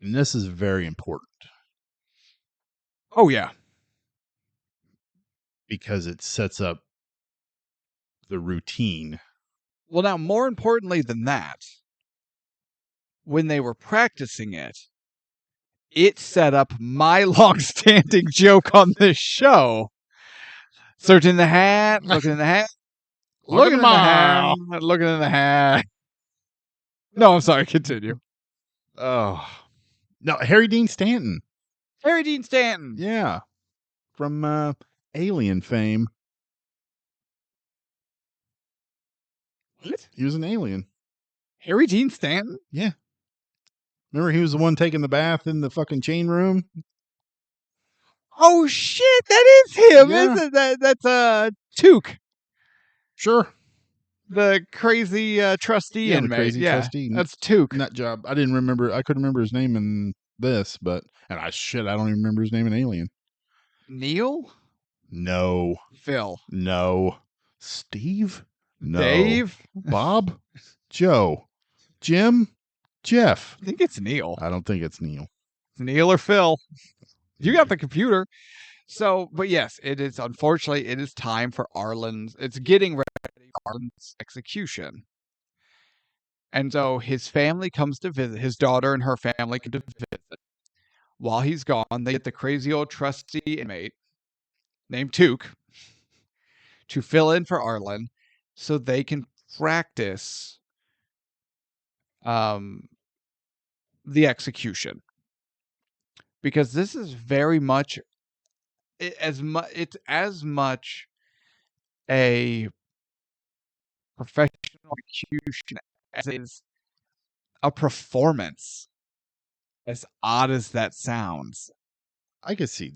And this is very important. Oh, yeah. Because it sets up the routine. Well, now, more importantly than that, when they were practicing it, it set up my long-standing joke on this show. Searching the hat, looking in the hat, looking in the hat, looking in the hat. No, I'm sorry. Continue. Oh. No, Harry Dean Stanton. Harry Dean Stanton. Yeah. From Alien fame. What? He was an alien. Harry Dean Stanton? Yeah. Remember he was the one taking the bath in the fucking chain room? Oh shit, that is him, Yeah. isn't it? That's Took, Sure. the crazy trustee Yeah, the inmate. crazy trustee. That's Took. Nut job. I couldn't remember his name in this, but I don't even remember his name in Alien. Neil? No. Phil? No. Steve? No. Dave? Bob? Joe? Jim? Jeff? I think it's Neil. I don't think it's Neil. It's Neil or Phil. You got the computer. So, but yes, it is, unfortunately, it is time for it's getting ready for Arlen's execution. And so his family comes to visit, his daughter and her family come to visit. While he's gone, they get the crazy old trustee inmate named Took to fill in for Arlen so they can practice the execution. Because this is very much it's as much a professional execution as it is a performance. As odd as that sounds, I can see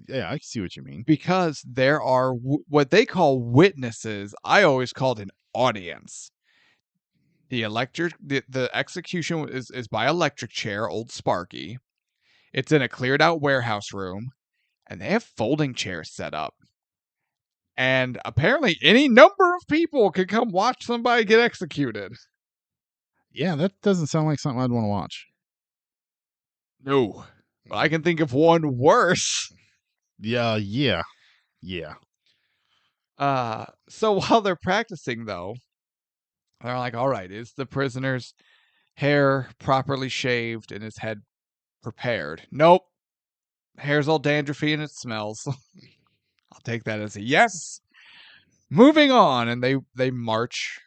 what you mean. because there are what they call witnesses. I always called an audience. The execution is by electric chair, Old Sparky. It's in a cleared out warehouse room, and they have folding chairs set up. And apparently any number of people can come watch somebody get executed. Yeah, that doesn't sound like something I'd want to watch. No. But I can think of one worse. Yeah. So while they're practicing, though, they're like, all right, is the prisoner's hair properly shaved and his head prepared? Nope. Hair's all dandruffy and it smells. I'll take that as a yes. Moving on, and they march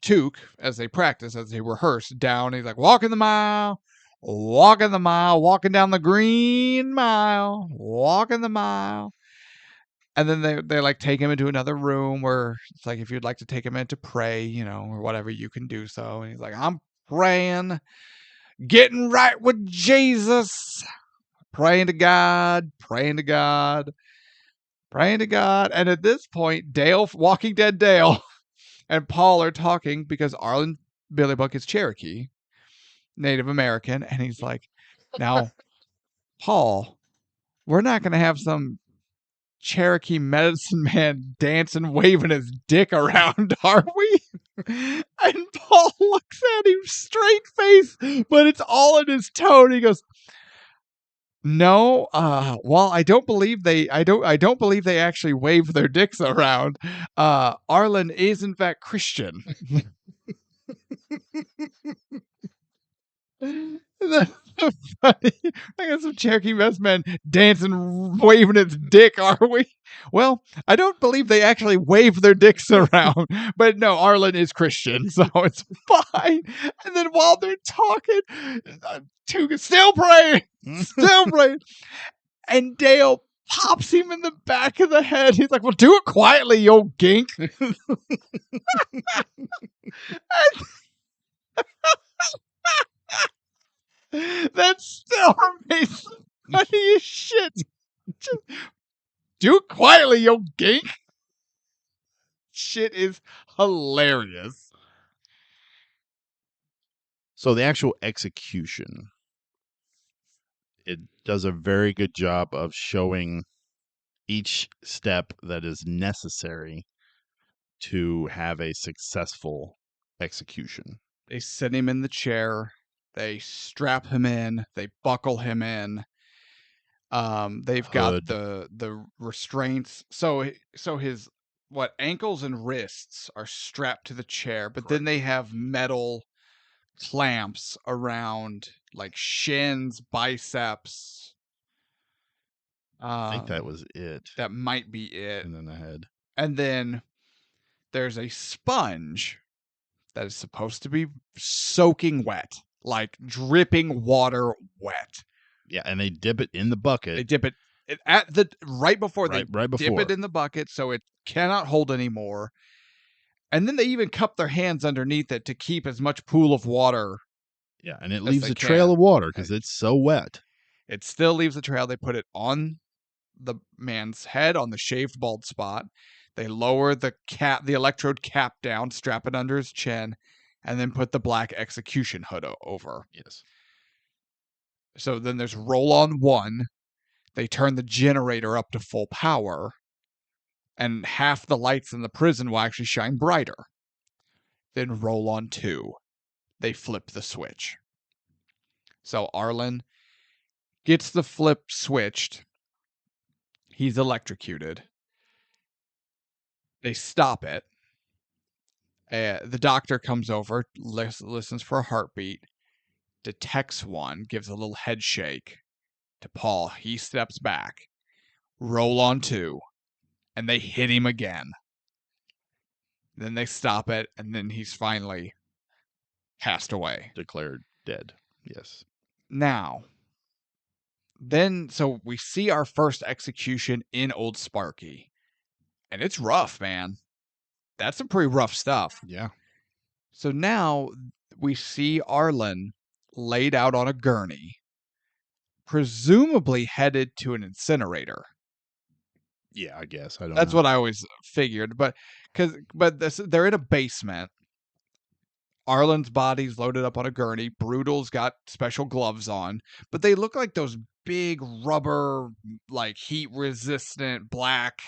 Took as they practice, as they rehearse down. He's like, walking the mile, walking down the green mile, walking the mile. And then they like take him into another room where it's like, if you'd like to take him in to pray, or whatever, you can do so. And he's like, I'm praying, getting right with Jesus, praying to God, praying to God, praying to God. And at this point, Dale, Walking Dead Dale, and Paul are talking because Arlen Billy Buck is Cherokee, Native American. And he's like, now, Paul, we're not going to have some Cherokee medicine man dancing, waving his dick around, are we? And Paul looks at him straight face, but it's all in his tone. He goes, no, well, I don't believe they actually wave their dicks around. Arlen is in fact Christian. That's so funny. I got some Cherokee medicine man dancing, waving his dick, are we? Well, I don't believe they actually wave their dicks around, but no, Arlen is Christian, so it's fine. And then while they're talking, Tuga still praying, and Dale pops him in the back of the head. He's like, well, do it quietly, you old gink. That still remains funny as shit. Just do it quietly, you gink. Shit is hilarious. So the actual execution, it does a very good job of showing each step that is necessary to have a successful execution. They sit him in the chair. They strap him in. They buckle him in. They've got the restraints. So his ankles and wrists are strapped to the chair, but then they have metal clamps around like shins, biceps. I think that was it. That might be it. And then the head. And then there's a sponge that is supposed to be soaking wet, like dripping water wet. Yeah, and they dip it in the bucket. They dip it at the right before they right dip before. it in the bucket so it cannot hold anymore. And then they even cup their hands underneath it to keep as much pool of water. Yeah, and it as leaves they a trail can. of water because it's so wet. It still leaves a trail. They put it on the man's head on the shaved bald spot. They lower the electrode cap down, strap it under his chin, and then put the black execution hood over. Yes. So then there's roll on 1. They turn the generator up to full power, and half the lights in the prison will actually shine brighter. Then roll on 2. They flip the switch. So Arlen gets the flip switched. He's electrocuted. They stop it. The doctor comes over, listens for a heartbeat, detects one, gives a little head shake to Paul. He steps back. Roll on 2. And they hit him again. Then they stop it, and then he's finally passed away. Declared dead. Yes. Now, then, so we see our first execution in Old Sparky. And it's rough, man. That's some pretty rough stuff. Yeah. So now we see Arlen laid out on a gurney, presumably headed to an incinerator. Yeah, I guess. I don't That's know. what I always figured. But they're in a basement. Arlen's body's loaded up on a gurney. Brutal's got special gloves on, but they look like those big rubber, like heat-resistant black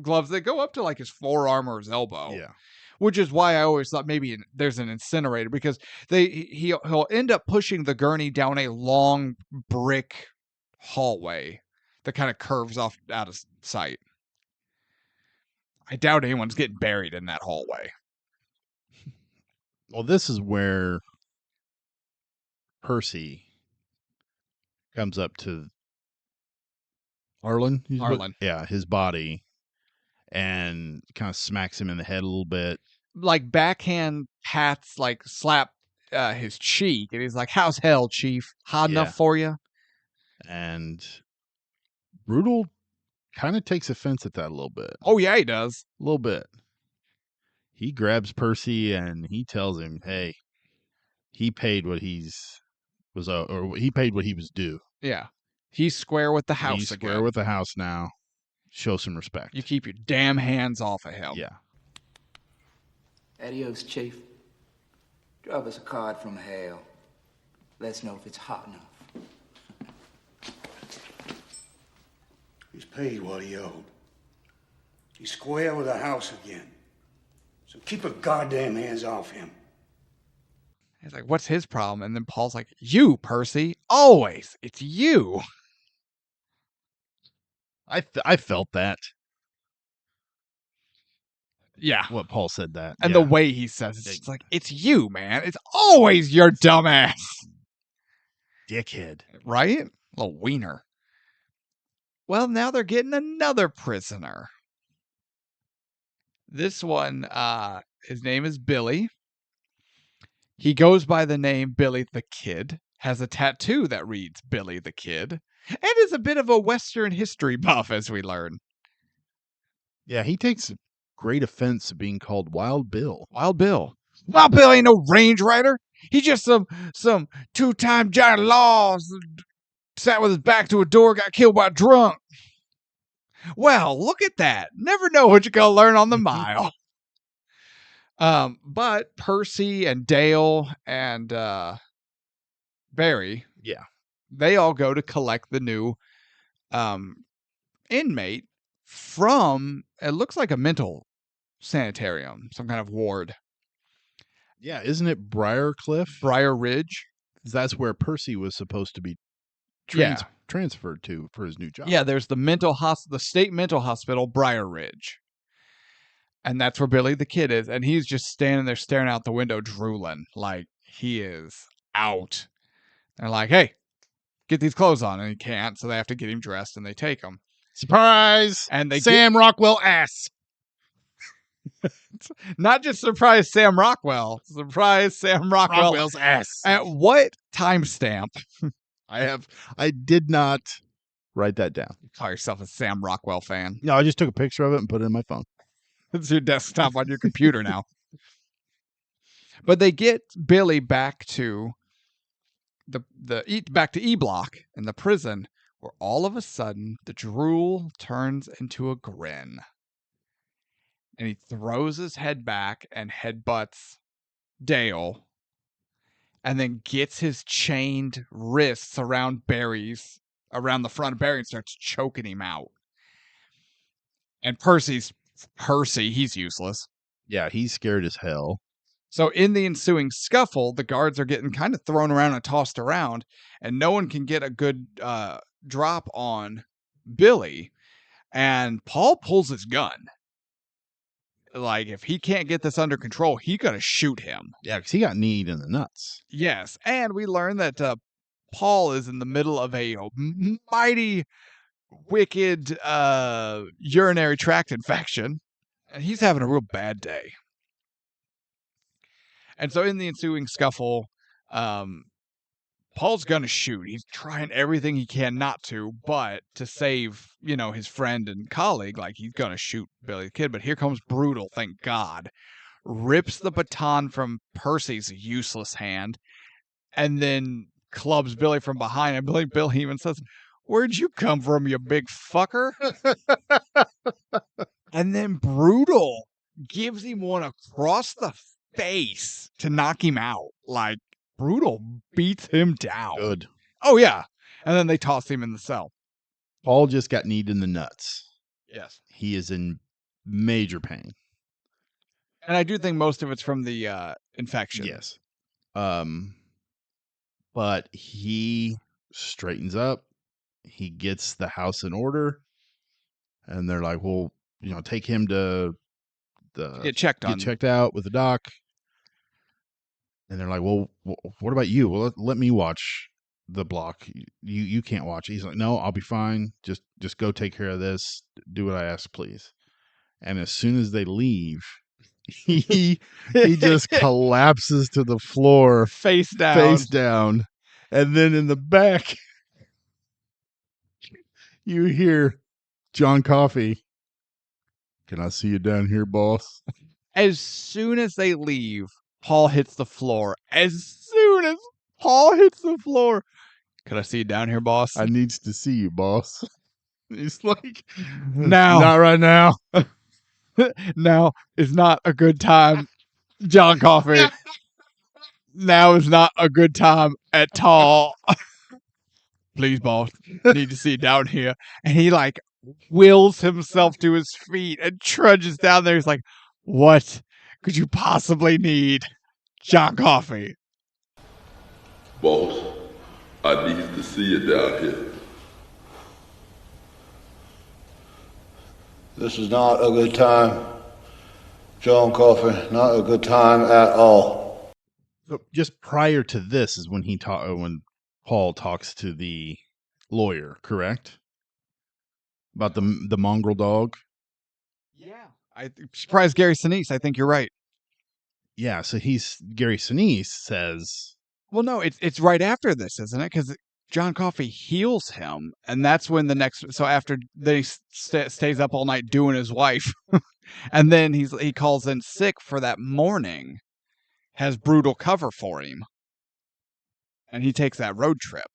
gloves that go up to like his forearm or his elbow. Yeah. Which is why I always thought maybe there's an incinerator, because he'll end up pushing the gurney down a long brick hallway that kind of curves off out of sight. I doubt anyone's getting buried in that hallway. Well, this is where Percy comes up to Arlen. Arlen. Yeah, his body, and kind of smacks him in the head a little bit. Like backhand pats, like slap his cheek, and he's like, "How's hell, Chief? Hot enough for you?" And Brutal kind of takes offense at that a little bit. Oh yeah, he does. A little bit. He grabs Percy and he tells him, "Hey, he paid what he paid what he was due. Yeah, he's square with the house. He's again. square with the house now. Show some respect. You keep your damn hands off of him." Yeah. Adios, Chief. Drop us a card from hell. Let's know if it's hot enough. He's paid what he owed. He's square with the house again. So keep your goddamn hands off him. He's like, "What's his problem?" And then Paul's like, "You, Percy. Always. It's you." I felt that. Yeah. What Paul said that. And the way he says it, it's like, "It's you, man. It's always your dumbass." Dickhead. Right? Little wiener. Well, now they're getting another prisoner. This one, his name is Billy. He goes by the name Billy the Kid, has a tattoo that reads Billy the Kid, and is a bit of a Western history buff, as we learn. Yeah, he takes great offense to being called Wild Bill. Wild Bill. Wild Bill ain't no range rider. He's just some two-time Johnny Laws, sat with his back to a door, got killed by a drunk. Well, look at that. Never know what you're going to learn on the mile. But Percy and Dale and Barry, Yeah, they all go to collect the new inmate from, it looks like a mental sanitarium, some kind of ward. Yeah, isn't it Briarcliff? Briar Ridge. That's where Percy was supposed to be transferred to for his new job. Yeah, there's the state mental hospital, Briar Ridge. And that's where Billy the Kid is. And he's just standing there staring out the window, drooling, like he is out. They're like, hey, get these clothes on. And he can't, so they have to get him dressed, and they take him. Surprise! And they Sam Rockwell ass. Not just surprise Sam Rockwell. Surprise Sam Rockwell. Rockwell's ass. At what timestamp? I did not write that down. You call yourself a Sam Rockwell fan. No, I just took a picture of it and put it in my phone. It's your desktop on your computer now. But they get Billy back to back to E Block in the prison, where all of a sudden the drool turns into a grin. And he throws his head back and headbutts Dale, and then gets his chained wrists around the front of Barry, and starts choking him out. And Percy, he's useless. Yeah, he's scared as hell. So in the ensuing scuffle, the guards are getting kind of thrown around and tossed around, and no one can get a good drop on Billy. And Paul pulls his gun. Like, if he can't get this under control, he got to shoot him. Yeah, because he got kneed in the nuts. Yes, and we learn that Paul is in the middle of a mighty, wicked urinary tract infection, and he's having a real bad day. And so in the ensuing scuffle, Paul's going to shoot. He's trying everything he can not to, but to save, his friend and colleague, like, he's going to shoot Billy the Kid. But here comes Brutal, thank God. Rips the baton from Percy's useless hand, and then clubs Billy from behind. I believe Billy even says, "Where'd you come from, you big fucker?" And then Brutal gives him one across the face to knock him out. Like, Brutal beats him down. Good. Oh, yeah. And then they toss him in the cell. Paul just got kneed in the nuts. Yes. He is in major pain. And I do think most of it's from the infection. Yes. But he straightens up. He gets the house in order. And they're like, well, take him to get checked out with the doc. And they're like, well, what about you? Well, let me watch the block. You can't watch it. He's like, no, I'll be fine. Just go take care of this. Do what I ask, please. And as soon as they leave, he just collapses to the floor, face down. And then in the back, you hear John Coffey. Can I see you down here, boss? As soon as they leave, Paul hits the floor. As soon as Paul hits the floor, can I see you down here, boss? I needs to see you, boss. He's like, now, not right now. Now is not a good time, John Coffey. Now is not a good time at all. Please, boss, need to see you down here. And he wills himself to his feet and trudges down there. He's like, what could you possibly need, John Coffey? Boss, I need to see you down here. This is not a good time, John Coffey. Not a good time at all. So just prior to this is when when Paul talks to the lawyer, correct? About the mongrel dog. Yeah, I surprised Gary Sinise. I think you're right. Yeah, so Gary Sinise says, well, no, it's right after this, isn't it? Because John Coffey heals him, and that's when so after they stays up all night doing his wife, and then he calls in sick for that morning, has Brutal cover for him, and he takes that road trip.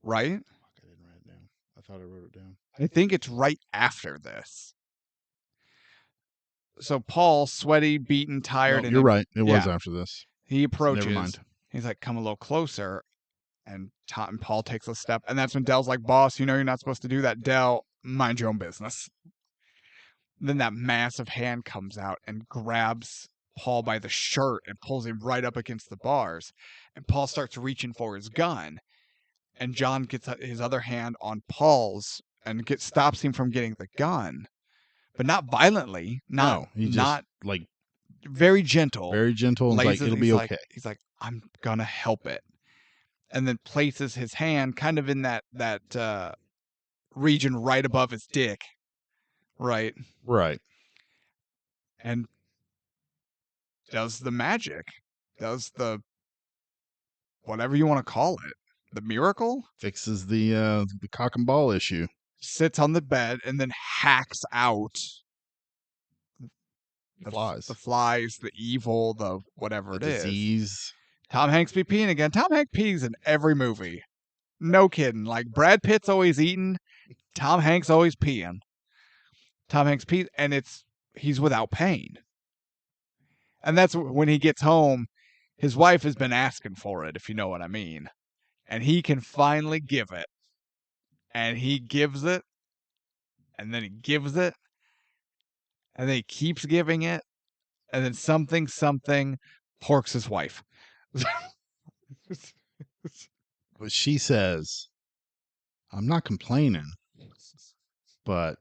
Right? I didn't write it down. I thought I wrote it down. I think it's right after this. So Paul, sweaty, beaten, tired. No, you're right. It was after this. He approaches. Never mind. He's like, come a little closer. And Paul takes a step. And that's when Dell's like, boss, you're not supposed to do that. Dell, mind your own business. Then that massive hand comes out and grabs Paul by the shirt and pulls him right up against the bars. And Paul starts reaching for his gun. And John gets his other hand on Paul's and stops him from getting the gun. But not violently. No, he just very gentle. Very gentle. And like, it'll be okay. He's like, I'm going to help it. and then places his hand kind of in that region right above his dick, right? Right. And does the magic, does the whatever you want to call it, the miracle, Fixes the cock and ball issue. sits on the bed and then hacks out Flies. the flies, the evil, the whatever The it is. disease. Tom Hanks be peeing again. Tom Hanks pees in every movie. No kidding. Like Brad Pitt's always eating, Tom Hanks always peeing. Tom Hanks pees, and he's without pain. And that's when he gets home, his wife has been asking for it, if you know what I mean. And he can finally give it. And he gives it, and then he gives it, and then he keeps giving it, and then something porks his wife. But she says, I'm not complaining, but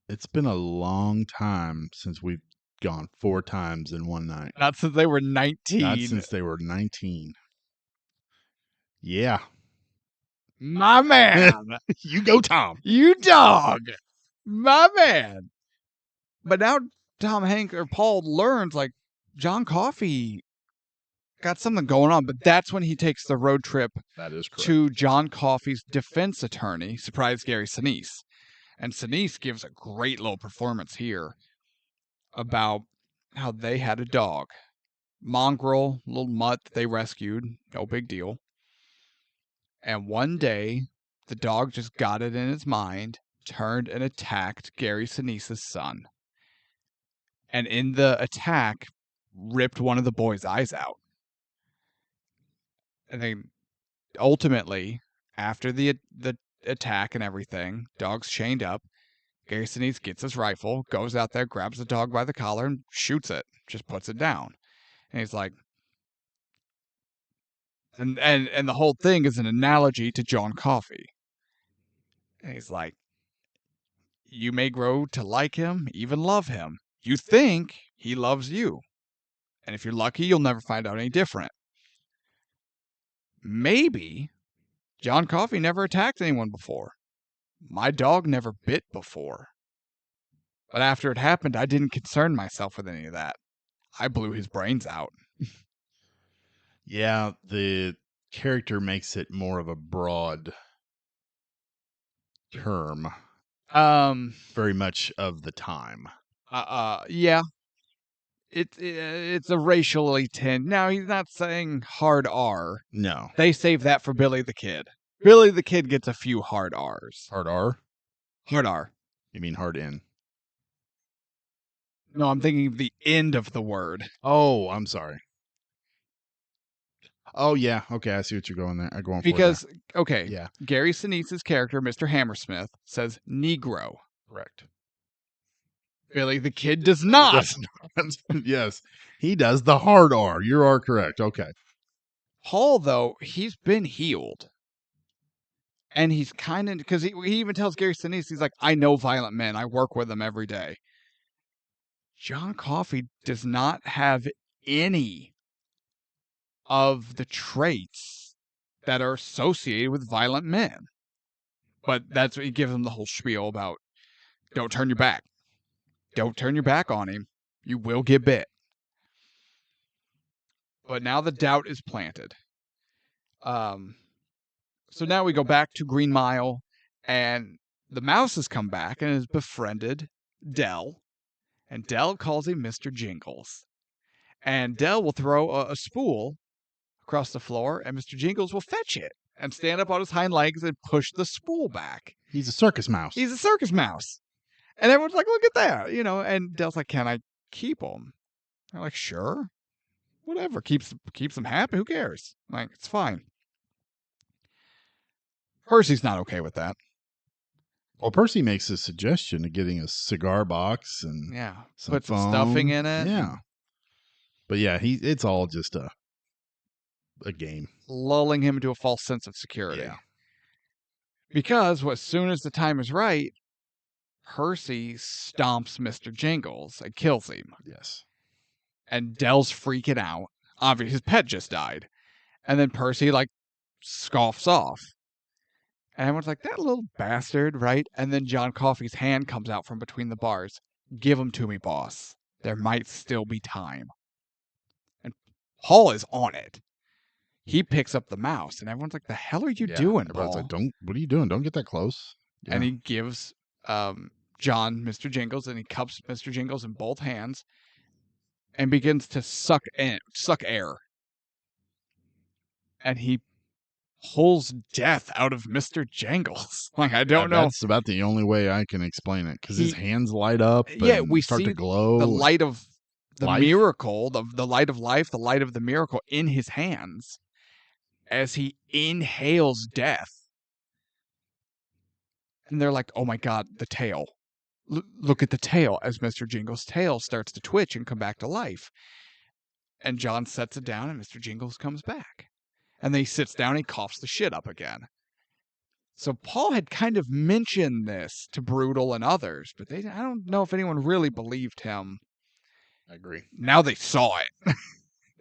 it's been a long time since we've gone 4 times in one night. Not since they were 19. Not since they were 19. Yeah. My man. You go, Tom. You dog. My man. But now Tom Hanks or Paul learns, like, John Coffey got something going on. But that's when he takes the road trip That is correct. to John Coffey's defense attorney, surprise Gary Sinise. And Sinise gives a great little performance here about how they had a dog. Mongrel, little mutt they rescued. No big deal. And one day, the dog just got it in its mind, turned and attacked Gary Sinise's son. And in the attack, ripped one of the boy's eyes out. And then ultimately, after the attack and everything, dog's chained up, Gary Sinise gets his rifle, goes out there, grabs the dog by the collar, and shoots it. Just puts it down. And he's like, and the whole thing is an analogy to John Coffey. And he's like, you may grow to like him, even love him. You think he loves you. And if you're lucky, you'll never find out any different. Maybe John Coffey never attacked anyone before. My dog never bit before. But after it happened, I didn't concern myself with any of that. I blew his brains out. Yeah, the character makes it more of a broad term. Very much of the time. Yeah. It's a racially tinged. Now, he's not saying hard R. No. They save that for Billy the Kid. Billy the Kid gets a few hard R's. Hard R? Hard R. You mean hard N? No, I'm thinking of the end of the word. Oh, I'm sorry. Oh, yeah. Okay, I see what you're going there. Going because, for okay, yeah. Gary Sinise's character, Mr. Hammersmith, says Negro. Correct. Billy the Kid does not. Yes, he does the hard R. You are correct. Okay. Paul, though, he's been healed. And he's kind of, because he even tells Gary Sinise, he's like, I know violent men. I work with them every day. John Coffey does not have any of the traits that are associated with violent men. But that's what he gives him the whole spiel about, don't turn your back. Don't turn your back on him. You will get bit. But now the doubt is planted. So now we go back to Green Mile, and the mouse has come back and has befriended Dell. And Dell calls him Mr. Jingles. And Dell will throw a spool across the floor, and Mr. Jingles will fetch it and stand up on his hind legs and push the spool back. He's a circus mouse. He's a circus mouse. And everyone's like, look at that, and Dell's like, can I keep him? They're like, sure. Whatever. Keeps them happy. Who cares? Like, it's fine. Percy's not okay with that. Well, Percy makes a suggestion of getting a cigar box and put some stuffing in it. Yeah. But yeah, it's all just a game. Lulling him into a false sense of security. Yeah. Because as soon as the time is right, Percy stomps Mr. Jingles and kills him. Yes. And Dell's freaking out. Obviously, his pet just died. And then Percy, scoffs off. And everyone's like, that little bastard, right? And then John Coffey's hand comes out from between the bars. Give him to me, boss. There might still be time. And Paul is on it. He picks up the mouse, and everyone's like, the hell are you doing, Everybody's Paul? like, what are you doing? Don't get that close. Yeah. And he gives John Mr. Jingles, and he cups Mr. Jingles in both hands and begins to suck air. And he pulls death out of Mr. Jingles. Like, I don't know. That's about the only way I can explain it, because his hands light up and we start see to glow. the light of the Life? miracle, the light of life, the light of the miracle in his hands as he inhales death. And they're like, oh my God, the tail. Look at the tail, as Mr. Jingles' tail starts to twitch and come back to life. And John sets it down, and Mr. Jingles comes back. And then he sits down and he coughs the shit up again. So Paul had kind of mentioned this to Brutal and others, but I don't know if anyone really believed him. I agree. Now they saw it.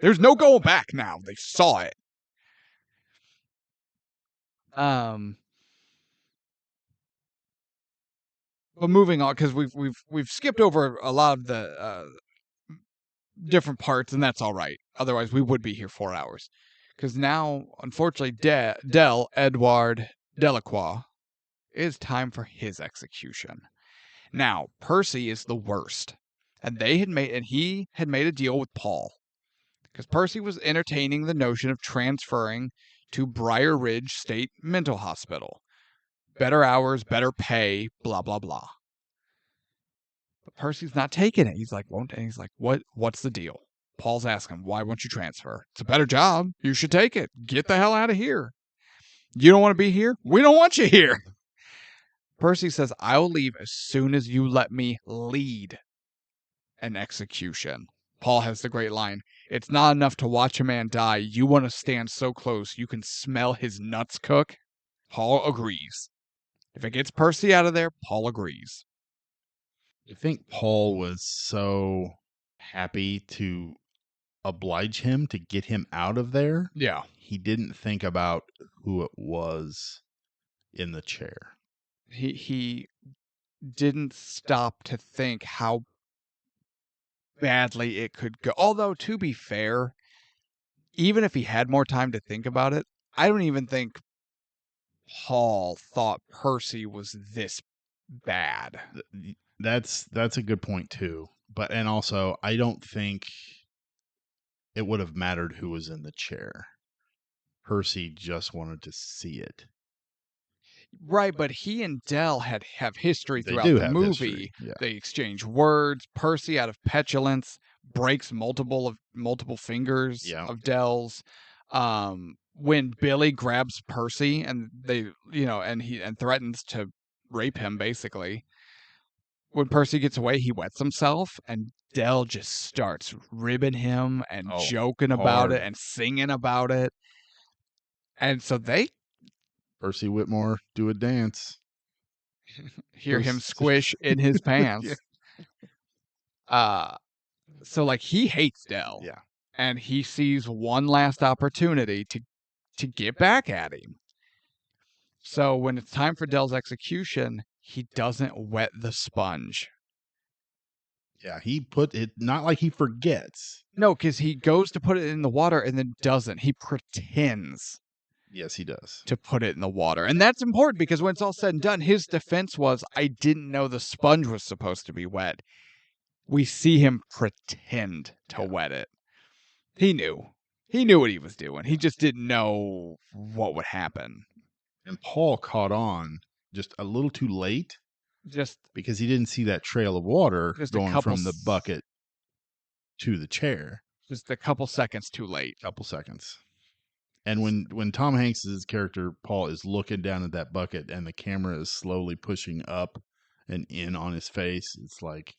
There's no going back now. They saw it. But moving on, because we've skipped over a lot of the different parts, and that's all right. Otherwise, we would be here 4 hours. Because now, unfortunately, Del Edward Delacroix, it's time for his execution. Now, Percy is the worst, and he had made a deal with Paul, because Percy was entertaining the notion of transferring to Briar Ridge State Mental Hospital. Better hours, better pay, blah, blah, blah. But Percy's not taking it. He's like, what's the deal? Paul's asking, why won't you transfer? It's a better job. You should take it. Get the hell out of here. You don't want to be here? We don't want you here. Percy says, I'll leave as soon as you let me lead an execution. Paul has the great line, it's not enough to watch a man die. You want to stand so close you can smell his nuts cook? Paul agrees. If it gets Percy out of there, Paul agrees. I think Paul was so happy to oblige him to get him out of there. Yeah. He didn't think about who it was in the chair. He didn't stop to think how badly it could go. Although, to be fair, even if he had more time to think about it, I don't even think Paul thought Percy was this bad. That's a good point too. And also, I don't think it would have mattered who was in the chair. Percy just wanted to see it. Right, but he and Del have history throughout the movie. Yeah. They exchange words. Percy, out of petulance, breaks multiple fingers of Del's. When Billy grabs Percy and and threatens to rape him, basically. When Percy gets away, he wets himself, and Del just starts ribbing him and joking about it and singing about it. And so they Percy Whitmore do a dance. Hear him squish in his pants. So like he hates Del. Yeah. And he sees one last opportunity to get back at him. So when it's time for Del's execution, he doesn't wet the sponge. Yeah, he put it, not like he forgets. No, because he goes to put it in the water and then doesn't. He pretends. Yes, he does. To put it in the water. And that's important because when it's all said and done, his defense was, I didn't know the sponge was supposed to be wet. We see him pretend to wet it. He knew. He knew what he was doing. He just didn't know what would happen. And Paul caught on just a little too late. Just because he didn't see that trail of water going from the bucket to the chair. Just a couple seconds too late. Couple seconds. And when Tom Hanks's character, Paul, is looking down at that bucket and the camera is slowly pushing up and in on his face, it's like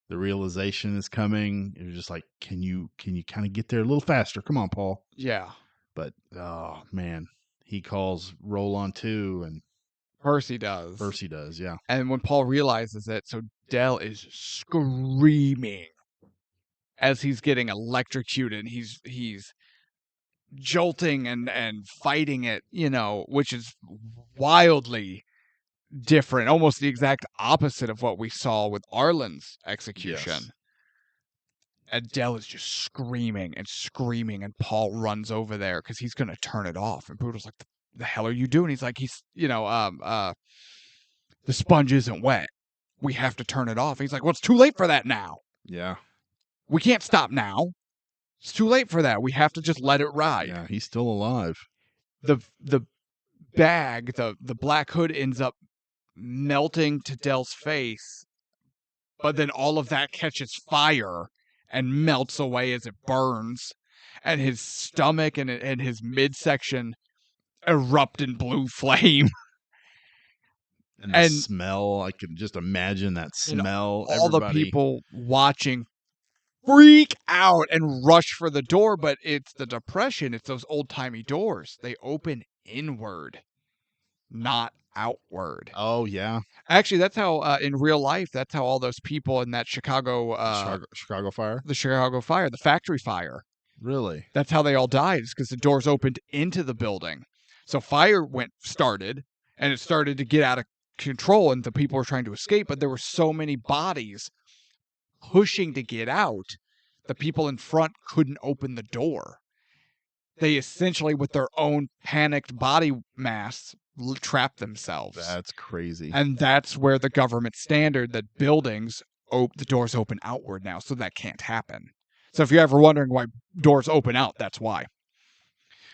the realization is coming. You're just like, can you kind of get there a little faster? Come on, Paul. Yeah. But, oh, man. He calls roll on 2 and Percy does. Percy does, yeah. And when Paul realizes it, so Del is screaming as he's getting electrocuted. He's jolting and fighting it, which is wildly different, almost the exact opposite of what we saw with Arlen's execution. Yes. And Dell is just screaming and screaming, and Paul runs over there because he's going to turn it off. And Brutal's like, the hell are you doing? He's like, the sponge isn't wet. We have to turn it off. He's like, well, it's too late for that now. Yeah. We can't stop now. It's too late for that. We have to just let it ride. Yeah, he's still alive. The bag, the black hood ends up melting to Dell's face, but then all of that catches fire and melts away as it burns, and his stomach and his midsection erupt in blue flame. And the smell, I can just imagine that smell. All the people watching freak out and rush for the door, but it's the depression. It's those old-timey doors. They open inward, not outward. Oh, yeah. Actually, that's how, in real life, that's how all those people in that Chicago fire? The Chicago fire, the factory fire. Really? That's how they all died, is because the doors opened into the building. So fire started, and it started to get out of control, and the people were trying to escape, but there were so many bodies pushing to get out, the people in front couldn't open the door. They essentially, with their own panicked body mass, trapped themselves. That's crazy. And that's where the government standard that buildings, the doors open outward now, so that can't happen. So if you're ever wondering why doors open out, that's why.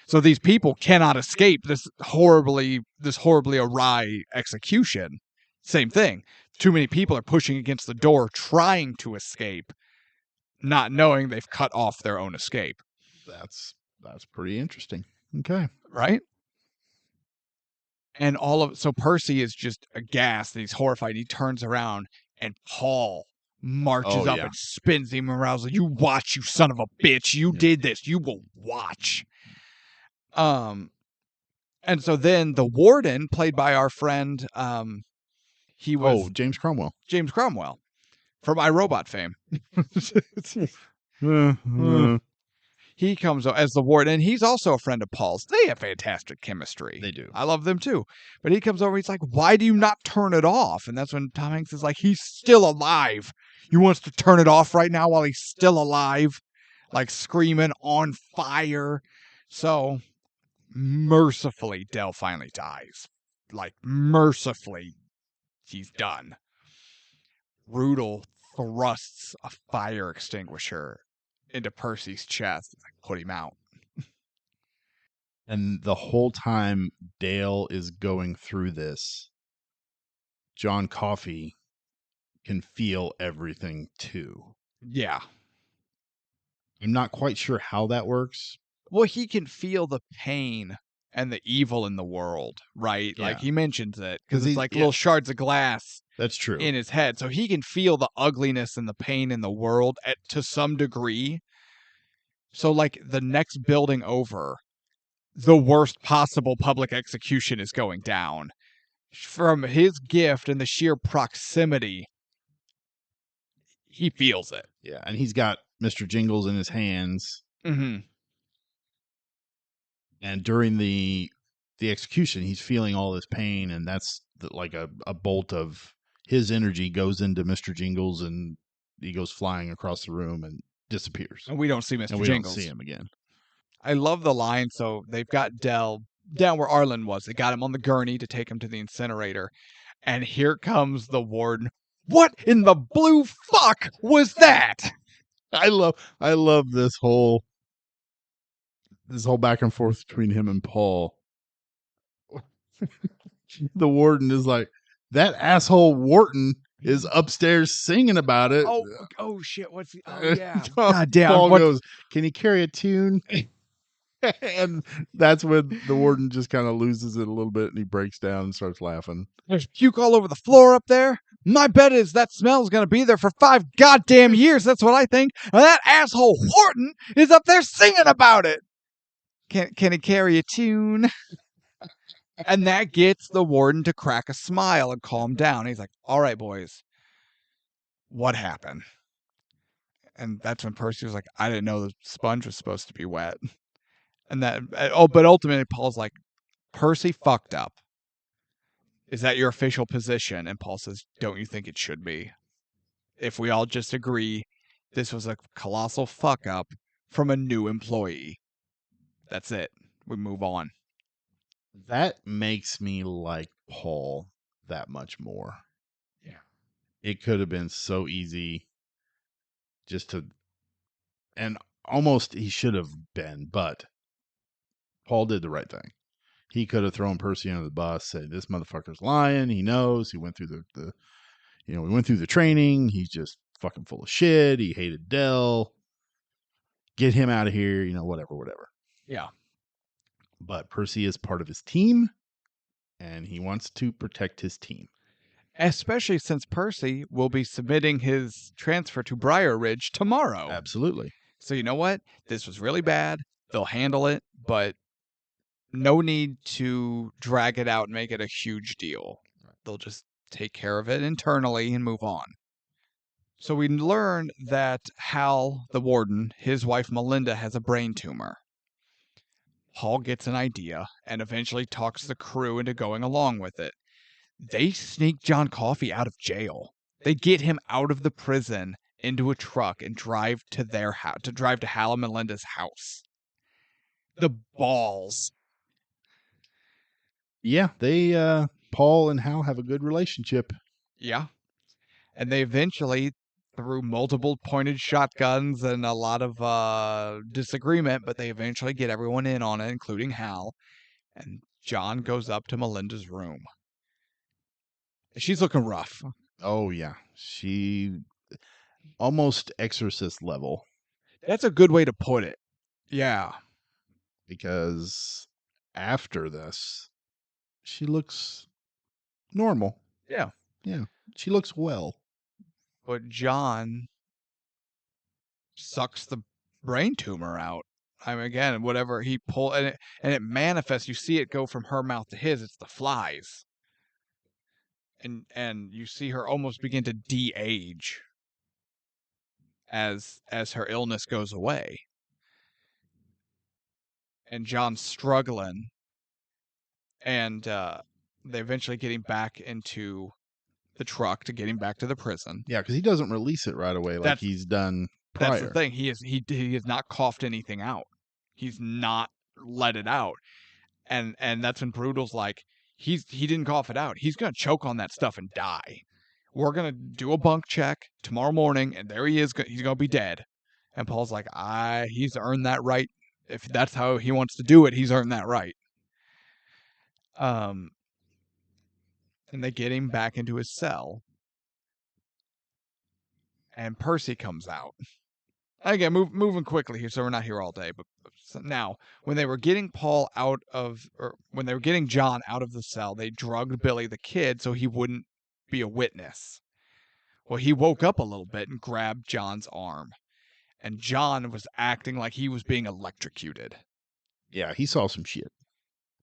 So these people cannot escape this horribly awry execution. Same thing. Too many people are pushing against the door, trying to escape, not knowing they've cut off their own escape. That's pretty interesting. Okay. Right? And so Percy is just aghast and he's horrified. He turns around and Paul marches up and spins him around. Like, you watch, you son of a bitch. You did this. You will watch. And so then the warden, played by our friend, he was James Cromwell. James Cromwell from iRobot fame. He comes as the warden, and he's also a friend of Paul's. They have fantastic chemistry. They do. I love them too. But he comes over, he's like, why do you not turn it off? And that's when Tom Hanks is like, he's still alive. You want us to turn it off right now while he's still alive? Like screaming on fire. So mercifully, Dell finally dies. Like mercifully, he's done. Brutal thrusts a fire extinguisher into Percy's chest, like, put him out. And the whole time Dale is going through this, John Coffey can feel everything too. Yeah. I'm not quite sure how that works. Well, he can feel the pain and the evil in the world, right? Yeah. Like he mentions it because it's he's- like little shards of glass That's true. in his head. So he can feel the ugliness and the pain in the world to some degree. So like the next building over, the worst possible public execution is going down. From his gift and the sheer proximity, he feels it. Yeah, and he's got Mr. Jingles in his hands. Mm-hmm. And during the execution, he's feeling all this pain, and that's like a bolt of his energy goes into Mr. Jingles, and he goes flying across the room and disappears. And we don't see Mr. And we Jingles. don't see him again. I love the line. So they've got Dell down where Arlen was. They got him on the gurney to take him to the incinerator. And here comes the warden. What in the blue fuck was that? I love this whole back and forth between him and Paul. The warden is like, that asshole Wharton is upstairs singing about it. Oh shit! What's the? Oh yeah! God God damn! Paul goes, can he carry a tune? And that's when the warden just kind of loses it a little bit, and he breaks down and starts laughing. There's puke all over the floor up there. My bet is that smell's gonna be there for 5 goddamn years. That's what I think. And that asshole Horton is up there singing about it. Can he carry a tune? And that gets the warden to crack a smile and calm down. He's like, all right, boys, what happened? And that's when Percy was like, I didn't know the sponge was supposed to be wet. And but ultimately Paul's like, Percy fucked up. Is that your official position? And Paul says, don't you think it should be? If we all just agree this was a colossal fuck up from a new employee. That's it. We move on. That makes me like Paul that much more. Yeah. It could have been so easy just to, and almost he should have been, but Paul did the right thing. He could have thrown Percy under the bus, said, this motherfucker's lying. He knows. He went through we went through the training. He's just fucking full of shit. He hated Dell. Get him out of here, whatever. Yeah. But Percy is part of his team, and he wants to protect his team. Especially since Percy will be submitting his transfer to Briar Ridge tomorrow. Absolutely. So you know what? This was really bad. They'll handle it, but no need to drag it out and make it a huge deal. They'll just take care of it internally and move on. So we learn that Hal, the warden, his wife Melinda, has a brain tumor. Paul gets an idea and eventually talks the crew into going along with it. They sneak John Coffey out of jail. They get him out of the prison into a truck and drive to their house, to Hal and Melinda's house. The balls. Yeah, they Paul and Hal have a good relationship. Yeah. And they eventually, through multiple pointed shotguns and a lot of disagreement, but they eventually get everyone in on it, including Hal. And John goes up to Melinda's room. She's looking rough. Oh, yeah. She almost exorcist level. That's a good way to put it. Yeah. Because after this, she looks normal. Yeah. Yeah. She looks well. But John sucks the brain tumor out. I mean, again, whatever he pulled, and it manifests. You see it go from her mouth to his. It's the flies, and you see her almost begin to de-age as her illness goes away. And John's struggling, and they eventually get him back into the truck to get him back to the prison. Yeah, because he doesn't release it right away like he's done prior. That's the thing. He has not coughed anything out. He's not let it out. And that's when Brutal's like, he didn't cough it out. He's gonna choke on that stuff and die. We're gonna do a bunk check tomorrow morning, and there he is. He's gonna be dead. And Paul's like, he's earned that right. If that's how he wants to do it, he's earned that right. And they get him back into his cell. And Percy comes out. Again, moving quickly here, so we're not here all day. But now, when they were getting when they were getting John out of the cell, they drugged Billy the Kid so he wouldn't be a witness. Well, he woke up a little bit and grabbed John's arm, and John was acting like he was being electrocuted. Yeah, he saw some shit.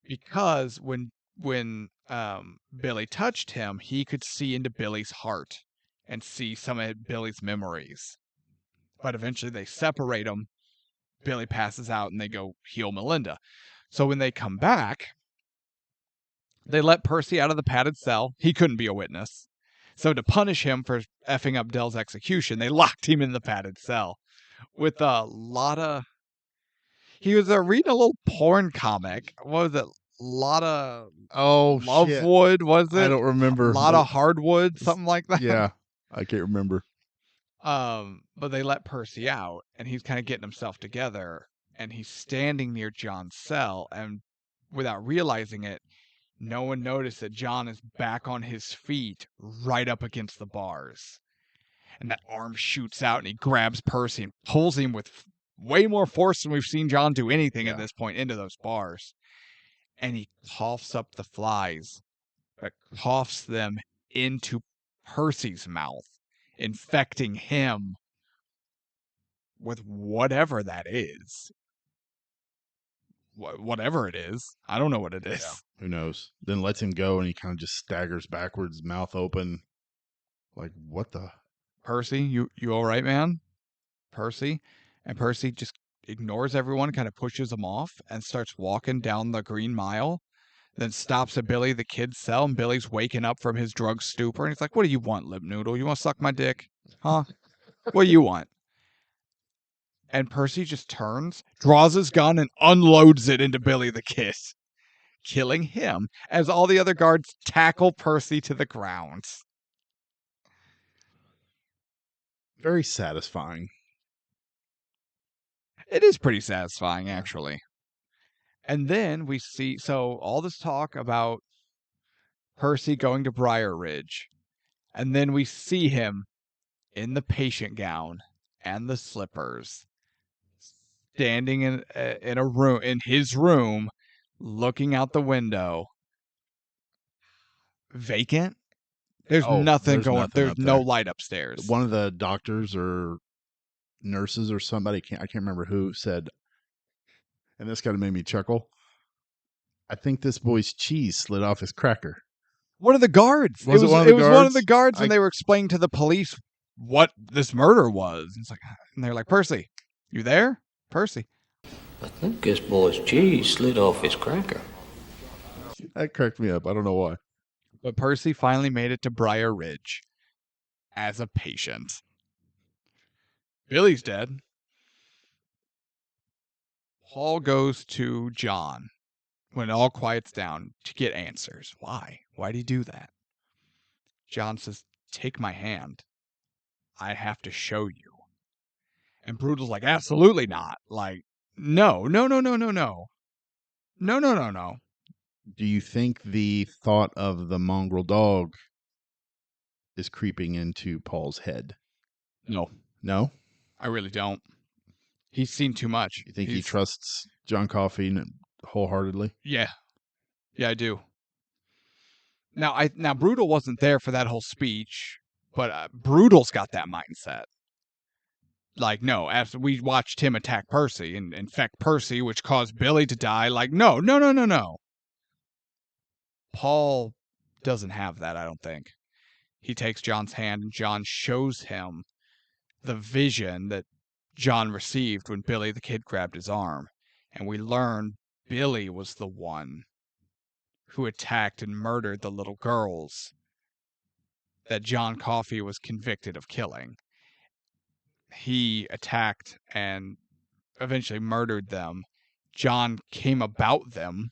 Because when Billy touched him, he could see into Billy's heart and see some of Billy's memories. But eventually they separate them. Billy passes out and they go heal Melinda. So when they come back, they let Percy out of the padded cell. He couldn't be a witness. So to punish him for effing up Dell's execution, they locked him in the padded cell with a lot of... He was reading a little porn comic. What was it? Lovewood, was it? I don't remember. A lot of hardwood, something like that. Yeah, I can't remember. But they let Percy out, and he's kind of getting himself together, and he's standing near John's cell, and without realizing it, no one noticed that John is back on his feet right up against the bars. And that arm shoots out, and he grabs Percy and pulls him with way more force than we've seen John do anything at this point into those bars. And he coughs up the flies, but coughs them into Percy's mouth, infecting him with whatever that is. Whatever it is. I don't know what it is. Yeah. Who knows? Then lets him go, and he kind of just staggers backwards, mouth open. Like, what the? Percy, you all right, man? Percy? And Percy just ignores everyone, kind of pushes them off, and starts walking down the Green Mile. Then stops at Billy the Kid's cell, and Billy's waking up from his drug stupor, and he's like, "What do you want, Lip Noodle? You want to suck my dick? Huh? What do you want?" And Percy just turns, draws his gun, and unloads it into Billy the Kid, killing him as all the other guards tackle Percy to the ground. Very satisfying. It is pretty satisfying, actually. And then we see, so all this talk about Percy going to Briar Ridge, and then we see him in the patient gown and the slippers, standing in a room, in his room, looking out the window, vacant. There's nothing going. There's no light upstairs. One of the doctors or nurses or somebody, I can't remember who, said, and this kind of made me chuckle, "I think this boy's cheese slid off his cracker." One of the guards. Was it one of the was one of the guards? guards, and they were explaining to the police what this murder was. It's like, and they're like, "Percy, you there, Percy?" I think this boy's cheese slid off his cracker. That cracked me up. I don't know why. But Percy finally made it to Briar Ridge as a patient. Billy's dead. Paul goes to John when it all quiets down to get answers. Why? Why'd he do that? John says, "Take my hand. I have to show you." And Brutal's like, "Absolutely not. Like, no. Do you think the thought of the mongrel dog is creeping into Paul's head? No. No? I really don't. He's seen too much. You think he trusts John Coffey wholeheartedly? Yeah. Yeah, I do. Now Brutal wasn't there for that whole speech, but Brutal's got that mindset. Like, no, after we watched him attack Percy and infect Percy, which caused Billy to die. Like, no. Paul doesn't have that, I don't think. He takes John's hand, and John shows him the vision that John received when Billy the Kid grabbed his arm. And we learn Billy was the one who attacked and murdered the little girls that John Coffey was convicted of killing. He attacked and eventually murdered them. John came about them,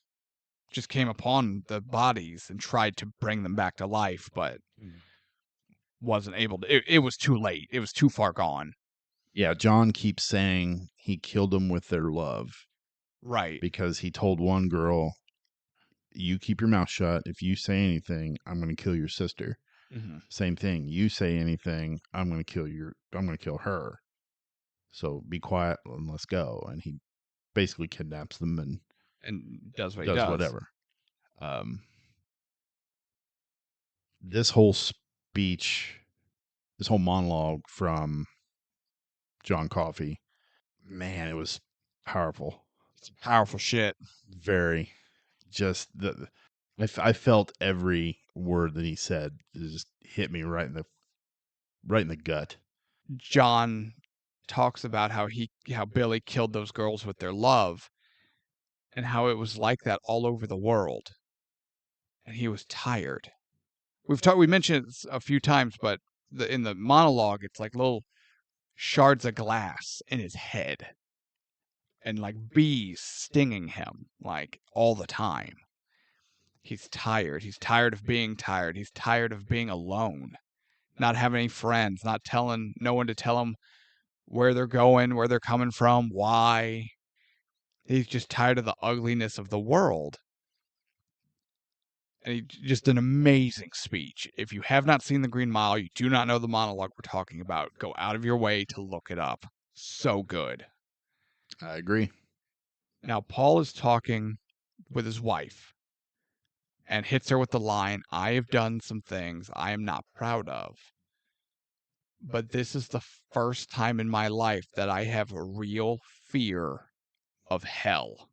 just came upon the bodies and tried to bring them back to life, but wasn't able to. It was too late. It was too far gone. Yeah, John keeps saying he killed them with their love. Right. Because he told one girl, "You keep your mouth shut. If you say anything, I'm going to kill your sister." Mm-hmm. Same thing. You say anything, I'm going to kill her. So be quiet and let's go. And he basically kidnaps them and does what he does. Whatever. This whole speech, this whole monologue from John Coffey, man, it was powerful. It's powerful shit. Very. Just I felt every word that he said. It just hit me right in the gut. John talks about how Billy killed those girls with their love, and how it was like that all over the world. And he was tired. We mentioned it a few times, but in the monologue, it's like little shards of glass in his head, and like bees stinging him like all the time. He's tired. He's tired of being tired. He's tired of being alone, not having any friends, no one to tell him where they're going, where they're coming from, why. He's just tired of the ugliness of the world. And just an amazing speech. If you have not seen The Green Mile, you do not know the monologue we're talking about, go out of your way to look it up. So good. I agree. Now, Paul is talking with his wife and hits her with the line, "I have done some things I am not proud of. But this is the first time in my life that I have a real fear of hell."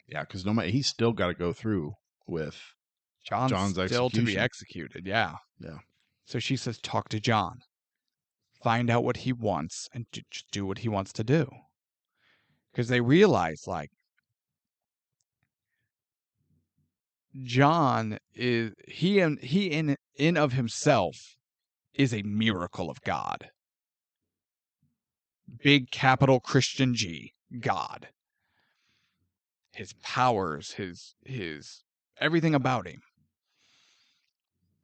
Yeah, because he's still got to go through with John's still execution. To be executed. Yeah. Yeah. So she says, "Talk to John." find out what he wants, and just do what he wants to do. Because they realize, like, John is he in of himself is a miracle of God. Big capital Christian G, God. His powers, his everything about him.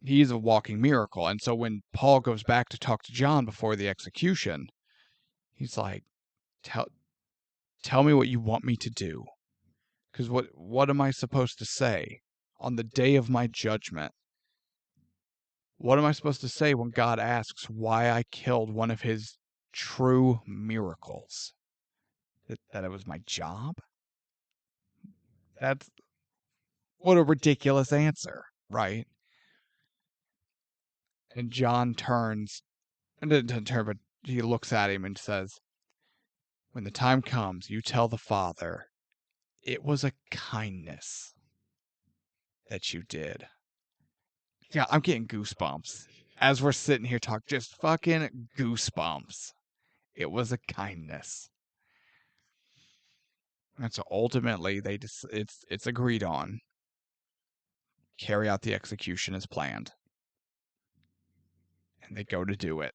He's a walking miracle. And so when Paul goes back to talk to John before the execution, he's like, tell me what you want me to do. Because what am I supposed to say on the day of my judgment? What am I supposed to say when God asks why I killed one of his true miracles? That it was my job? That's what a ridiculous answer, right? And John turns, and doesn't turn, but he looks at him and says, when the time comes, you tell the Father, it was a kindness that you did. Yeah, I'm getting goosebumps. As we're sitting here talking, just fucking goosebumps. It was a kindness. And so ultimately, it's agreed on. Carry out the execution as planned. And they go to do it.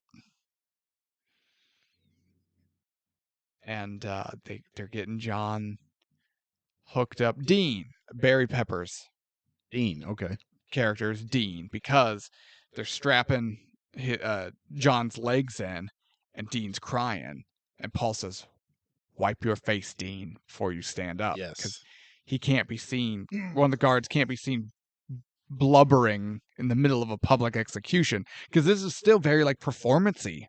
And they're getting John hooked up. Dean, Barry Pepper's Dean, okay. character's Dean, because they're strapping John's legs in, and Dean's crying. And Paul says, wipe your face, Dean, before you stand up. Yes. Because he can't be seen, one of the guards can't be seen blubbering in the middle of a public execution, because this is still very, like, performance-y.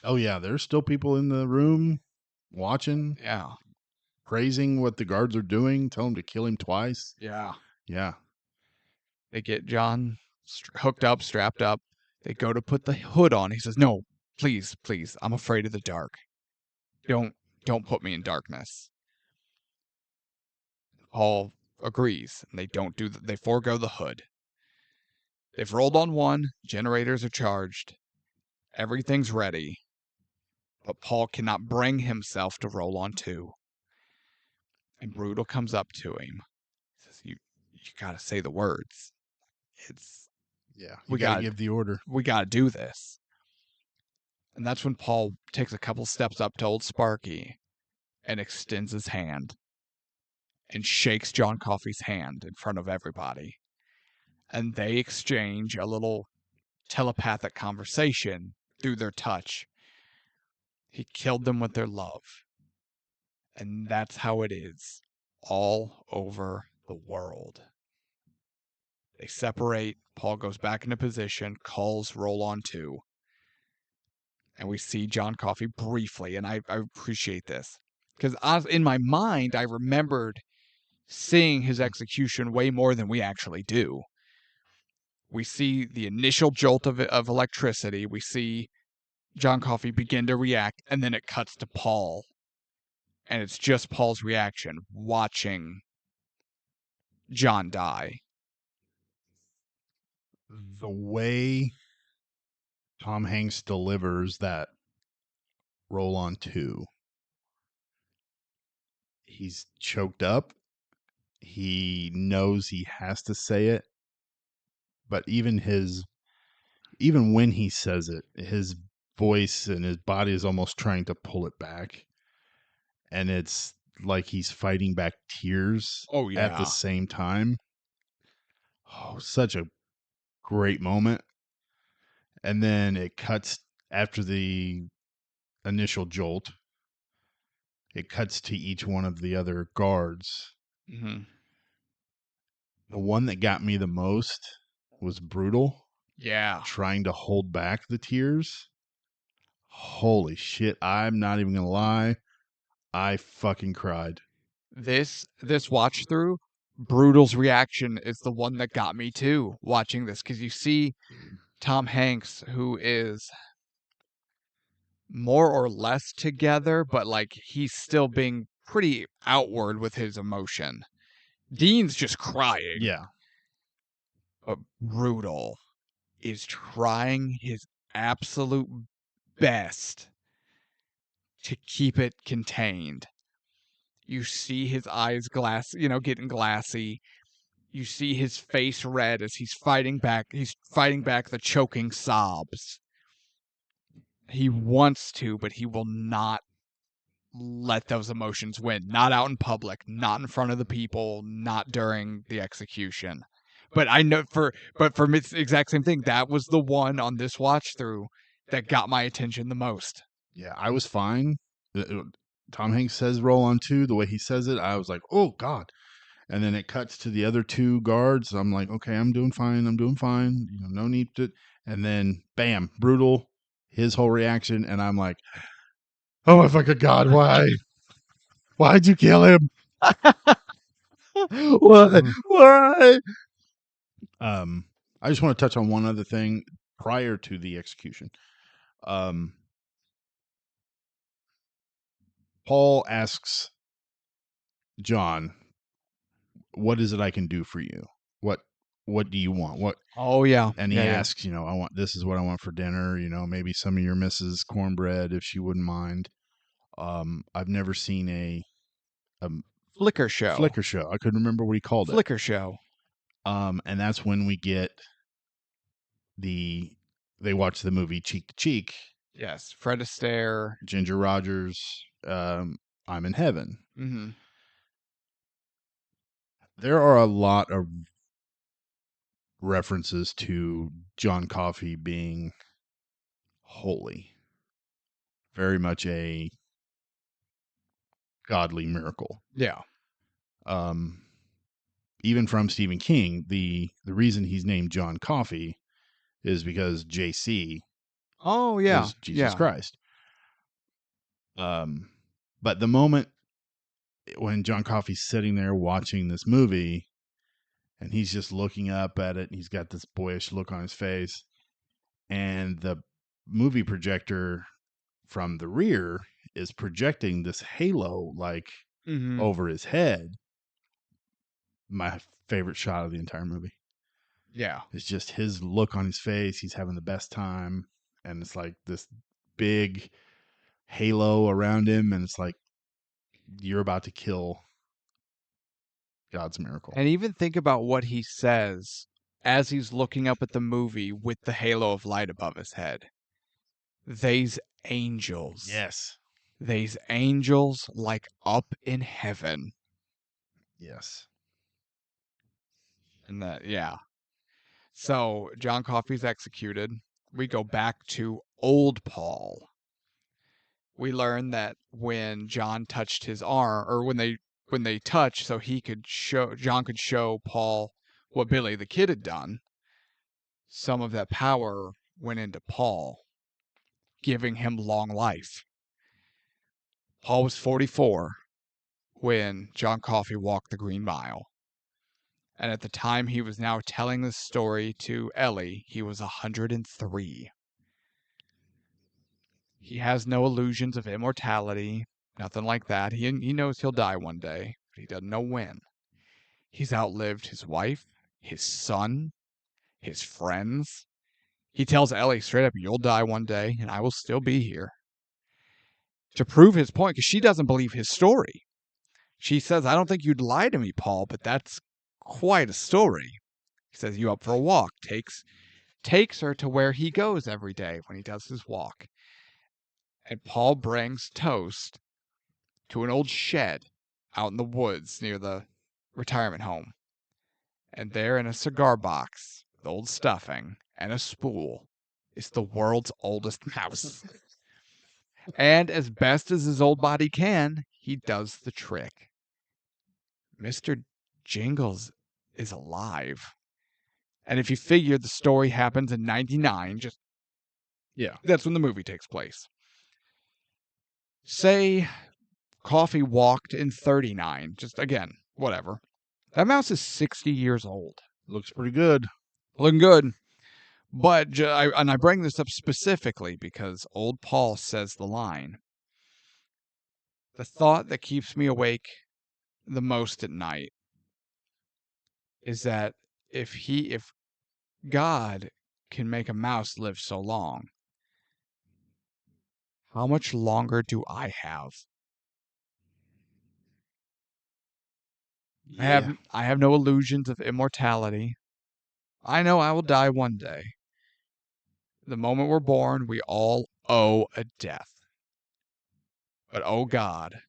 Oh, yeah, there's still people in the room watching. Yeah. Praising what the guards are doing, tell them to kill him twice. Yeah. Yeah. They get John hooked up, strapped up. They go to put the hood on. He says, no, please, I'm afraid of the dark. Don't put me in darkness. Paul agrees, and they forego the hood. They've rolled on one, generators are charged, everything's ready, but Paul cannot bring himself to roll on two. And Brutal comes up to him. He says, you gotta say the words. We gotta give the order. We gotta do this. And that's when Paul takes a couple steps up to Old Sparky and extends his hand and shakes John Coffey's hand in front of everybody. And they exchange a little telepathic conversation through their touch. He killed them with their love. And that's how it is all over the world. They separate. Paul goes back into position, calls roll on two. And we see John Coffey briefly, and I appreciate this. Because in my mind, I remembered seeing his execution way more than we actually do. We see the initial jolt of electricity. We see John Coffey begin to react, and then it cuts to Paul. And it's just Paul's reaction, watching John die. The way Tom Hanks delivers that roll on two, he's choked up. He knows he has to say it, but even when he says it, his voice and his body is almost trying to pull it back, and it's like he's fighting back tears at the same time. Oh, such a great moment. And then it cuts after the initial jolt. It cuts to each one of the other guards. Mm-hmm. The one that got me the most was Brutal. Yeah. Trying to hold back the tears. Holy shit. I'm not even going to lie. I fucking cried. This watch through, Brutal's reaction is the one that got me too, watching this. Because you see Tom Hanks, who is more or less together, but like he's still being pretty outward with his emotion. Dean's just crying. Yeah. But Brutal is trying his absolute best to keep it contained. You see his eyes getting glassy. You see his face red as he's fighting back. He's fighting back the choking sobs. He wants to, but he will not let those emotions win. Not out in public, not in front of the people, not during the execution. But I know for me, it's the exact same thing. That was the one on this watch through that got my attention the most. Yeah, I was fine. Tom Hanks says roll on two. The way he says it, I was like, oh, God. And then it cuts to the other two guards. I'm like, okay, I'm doing fine. No need to. And then, bam, brutal. His whole reaction. And I'm like, oh, my fucking God, why? Why'd you kill him? What? Why? I just want to touch on one other thing prior to the execution. Paul asks John, what is it I can do for you? What do you want? What? Oh, yeah. And he asks, this is what I want for dinner. Maybe some of your missus cornbread, if she wouldn't mind. I've never seen a Flicker show. I couldn't remember what he called it. Flicker show. And that's when we get they watch the movie Cheek to Cheek. Yes. Fred Astaire. Ginger Rogers. I'm in Heaven. Mm-hmm. There are a lot of references to John Coffey being holy. Very much a godly miracle. Yeah. Even from Stephen King, the reason he's named John Coffey is because JC is Jesus Christ. But the moment when John Coffey's sitting there watching this movie and he's just looking up at it and he's got this boyish look on his face and the movie projector from the rear is projecting this halo over his head. My favorite shot of the entire movie. Yeah. It's just his look on his face. He's having the best time. And it's like this big halo around him. And it's like, you're about to kill God's miracle. And even think about what he says as he's looking up at the movie with the halo of light above his head. These angels. Yes. These angels like up in heaven. Yes. And that, yeah. So John Coffey's executed. We go back to Old Paul. We learn that when John touched his arm, or when they touched, so John could show Paul what Billy the Kid had done. Some of that power went into Paul, giving him long life. Paul was 44 when John Coffey walked the Green Mile. And at the time he was now telling this story to Ellie, he was 103. He has no illusions of immortality, nothing like that. He knows he'll die one day, but he doesn't know when. He's outlived his wife, his son, his friends. He tells Ellie straight up, you'll die one day, and I will still be here. To prove his point, because she doesn't believe his story. She says, I don't think you'd lie to me, Paul, but that's quite a story. He says, you up for a walk. Takes her to where he goes every day when he does his walk. And Paul brings toast to an old shed out in the woods near the retirement home. And there in a cigar box with old stuffing and a spool is the world's oldest mouse. And as best as his old body can, he does the trick. Mr. Jingles is alive. And if you figure the story happens in 99, that's when the movie takes place. Say Coffey walked in 39, just again, whatever. That mouse is 60 years old. Looks pretty good. Looking good. But, I bring this up specifically because old Paul says the line. The thought that keeps me awake the most at night is that if God can make a mouse live so long, How much longer do I have? I have no illusions of immortality. I know I will die one day. The moment we're born, we all owe a death. But oh God,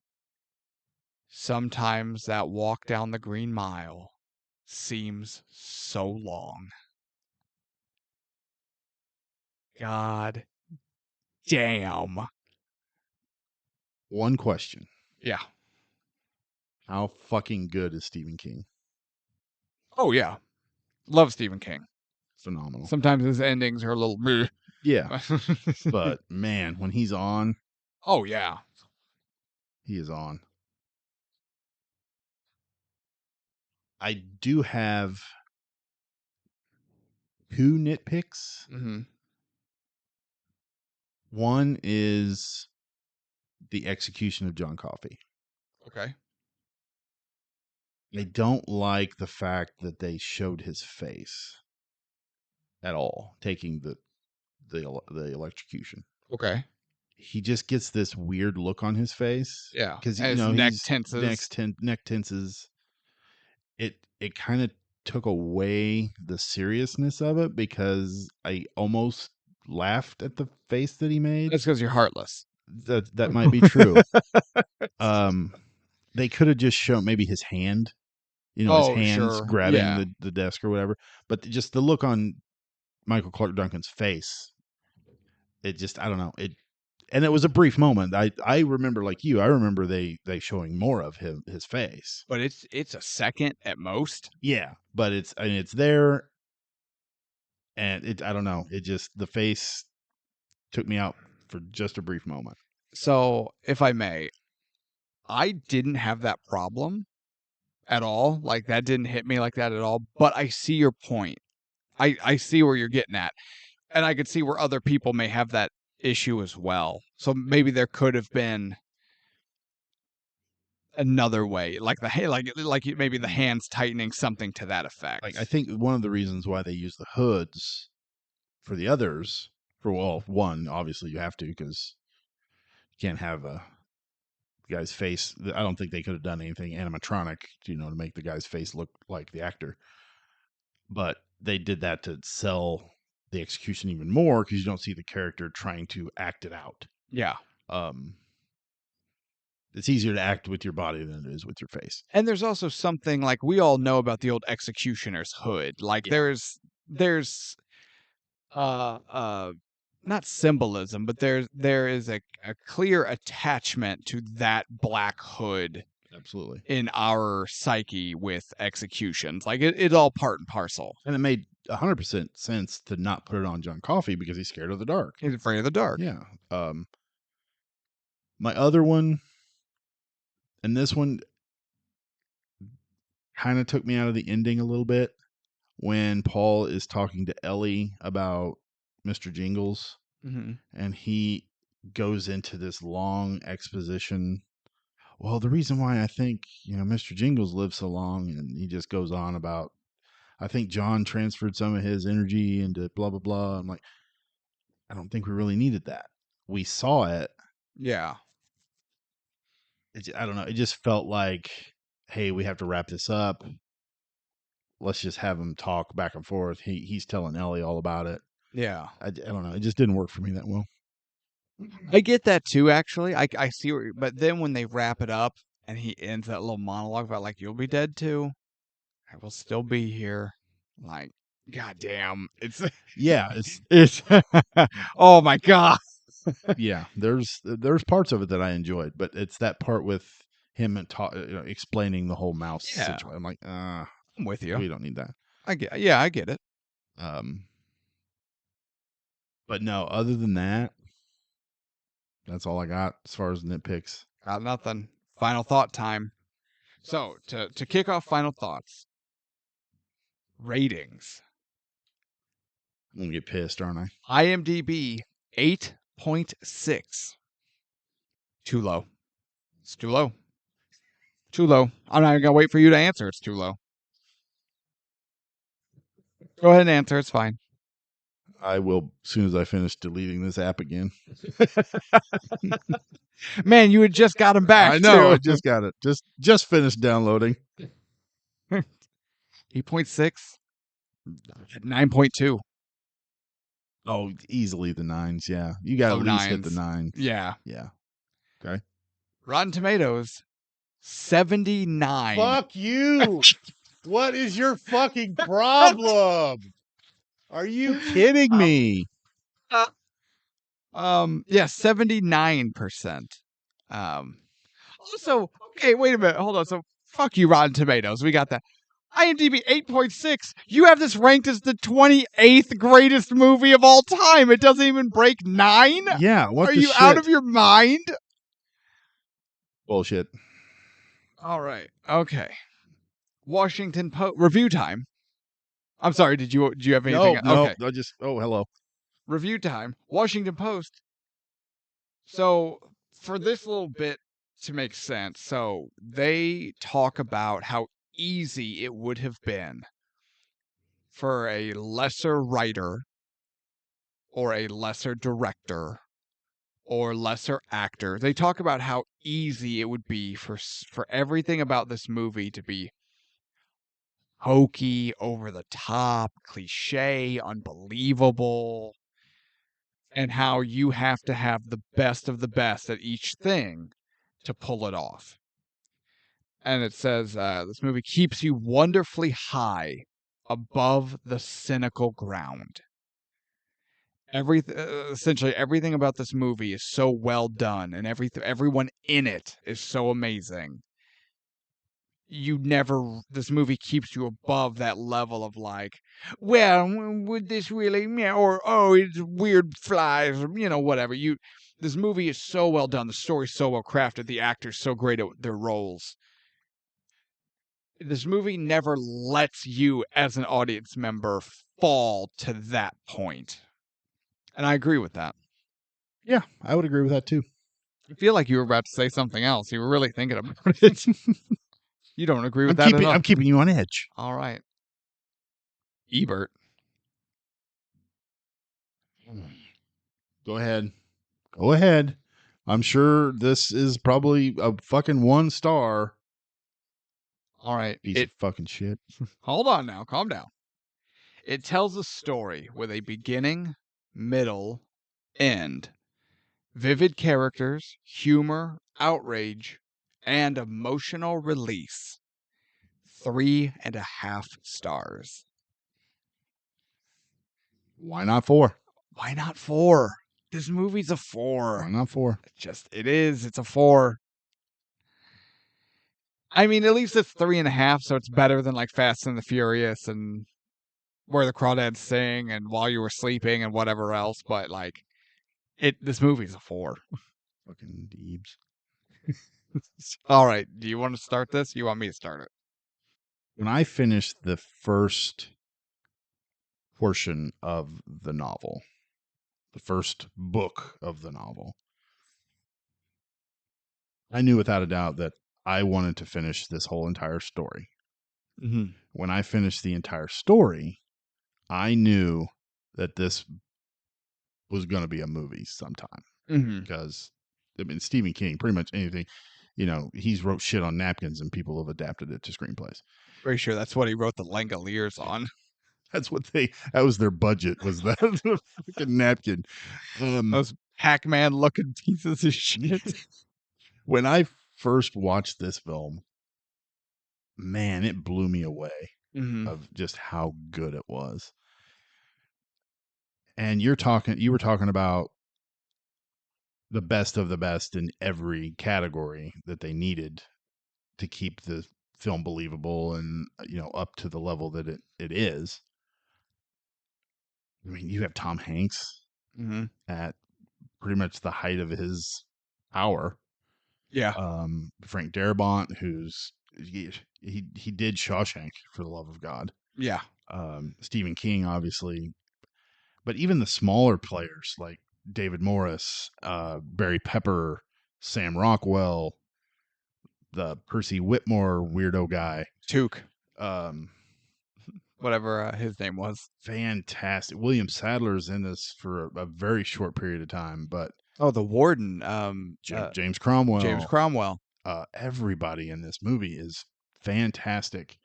sometimes that walk down the Green Mile seems so long. God damn. One question. Yeah. How fucking good is Stephen King? Oh, yeah. Love Stephen King. Phenomenal. Sometimes his endings are a little meh. Yeah. But man, when he's on, oh, yeah. he is on. I do have 2 nitpicks. Mm-hmm. One is the execution of John Coffey. Okay. I don't like the fact that they showed his face at all, taking the electrocution. Okay. He just gets this weird look on his face. Yeah. Because And his neck tenses. Neck tenses. It kind of took away the seriousness of it because I almost laughed at the face that he made. That's because you're heartless. That might be true. They could have just shown maybe his hand, his hands grabbing the desk or whatever. But just the look on Michael Clark Duncan's face, it just, I don't know. And it was a brief moment. I remember, like you, I remember they showing more of his face. But it's a second at most. Yeah, but it's there, and I don't know. It just, the face took me out for just a brief moment. So, if I may, I didn't have that problem at all. Like, that didn't hit me like that at all. But I see your point. I see where you're getting at. And I could see where other people may have that issue as well. So maybe there could have been another way, like maybe the hands tightening, something to that effect. Like, I think one of the reasons why they use the hoods for the others, one, obviously you have to, because you can't have a guy's face. I don't think they could have done anything animatronic, to make the guy's face look like the actor. But they did that to sell the execution even more, because you don't see the character trying to act it out. Yeah. It's easier to act with your body than it is with your face. And there's also something, like, we all know about the old executioner's hood. Like, there's not symbolism, but there is a clear attachment to that black hood. Absolutely. In our psyche with executions. Like, it's all part and parcel. And it made 100% sense to not put it on John Coffey because he's scared of the dark. He's afraid of the dark. Yeah. My other one, and this one kind of took me out of the ending a little bit, when Paul is talking to Ellie about Mr. Jingles, and he goes into this long exposition. Well, the reason why I think, Mr. Jingles lived so long, and he just goes on about, I think John transferred some of his energy into blah, blah, blah. I'm like, I don't think we really needed that. We saw it. Yeah. I don't know. It just felt like, hey, we have to wrap this up. Let's just have him talk back and forth. He's telling Ellie all about it. Yeah. I don't know. It just didn't work for me that well. I get that too, actually. I see but then when they wrap it up and he ends that little monologue about, like, you'll be dead too, I will still be here. Like, goddamn, it's it's oh my god. Yeah, there's parts of it that I enjoyed, but it's that part with him and explaining the whole mouse situation. I'm like, I'm with you. We don't need that. I get it. But no, other than that, that's all I got as far as nitpicks. Got nothing. Final thought time. So, to kick off final thoughts. Ratings. I'm going to get pissed, aren't I? IMDb 8.6. Too low. It's too low. Too low. I'm not even going to wait for you to answer. It's too low. Go ahead and answer. It's fine. I will as soon as I finish deleting this app again. Man, you had just got him back. I know. Too. I just got it. Just finished downloading. 8.6, 9.2. Oh, easily the 9s. Yeah, you got to at least hit the 9. Yeah. Yeah. Okay. Rotten Tomatoes, 79. Fuck you. What is your fucking problem? Are you kidding me? Yeah, 79%. Also, okay, wait a minute. Hold on. So, fuck you, Rotten Tomatoes. We got that. IMDb 8.6. You have this ranked as the 28th greatest movie of all time. It doesn't even break 9? Yeah, what Are the you shit? out of your mind? Bullshit. All right. Okay. Washington Post review time. I'm sorry, did you have anything? No, Okay. I just hello. Review time. Washington Post. So, for this little bit to make sense, so they talk about how easy it would have been for a lesser writer or a lesser director or lesser actor. They talk about how easy it would be for everything about this movie to be hokey, over the top, cliche, unbelievable, and how you have to have the best of the best at each thing to pull it off. And it says this movie keeps you wonderfully high above the cynical ground. Essentially everything about this movie is so well done, and everyone in it is so amazing. This movie keeps you above that level of like, well, would this really, or oh, it's weird flies, or whatever. This movie is so well done, the story's so well crafted, the actors so great at their roles. This movie never lets you, as an audience member, fall to that point. And I agree with that. Yeah, I would agree with that too. I feel like you were about to say something else. You were really thinking about it. You don't agree with that at all. I'm keeping you on edge. All right. Ebert. Go ahead. Go ahead. I'm sure this is probably a fucking 1 star. All right. Piece of fucking shit. Hold on now. Calm down. It tells a story with a beginning, middle, end. Vivid characters, humor, outrage, and emotional release. 3.5 stars. Why not 4? Why not 4? This movie's a 4. Why not 4? It is. It's a 4. I mean, at least it's 3.5, so it's better than like Fast and the Furious and Where the Crawdads Sing and While You Were Sleeping and whatever else. But like, this movie's a 4. Fucking Deebs. All right. Do you want to start this? You want me to start it? When I finished the first portion of the novel, the first book of the novel, I knew without a doubt that I wanted to finish this whole entire story. Mm-hmm. When I finished the entire story, I knew that this was going to be a movie sometime. Mm-hmm. Because, I mean, Stephen King, pretty much anything, he's wrote shit on napkins and people have adapted it to screenplays. Pretty sure that's what he wrote the Langoliers on. That was their budget, was that fucking napkin. Those Pac-Man looking pieces of shit. When I first watched this film, man, it blew me away of just how good it was. And you were talking about the best of the best in every category that they needed to keep the film believable and up to the level that it is. I mean, you have Tom Hanks at pretty much the height of his power. Yeah. Frank Darabont, who's he did Shawshank, for the love of God. Yeah. Stephen King, obviously, but even the smaller players like David Morris, Barry Pepper, Sam Rockwell, the Percy Whitmore weirdo guy, Took. whatever his name was. Fantastic. William Sadler's in this for a very short period of time, but Oh, the warden, James Cromwell. James Cromwell. Everybody in this movie is fantastic,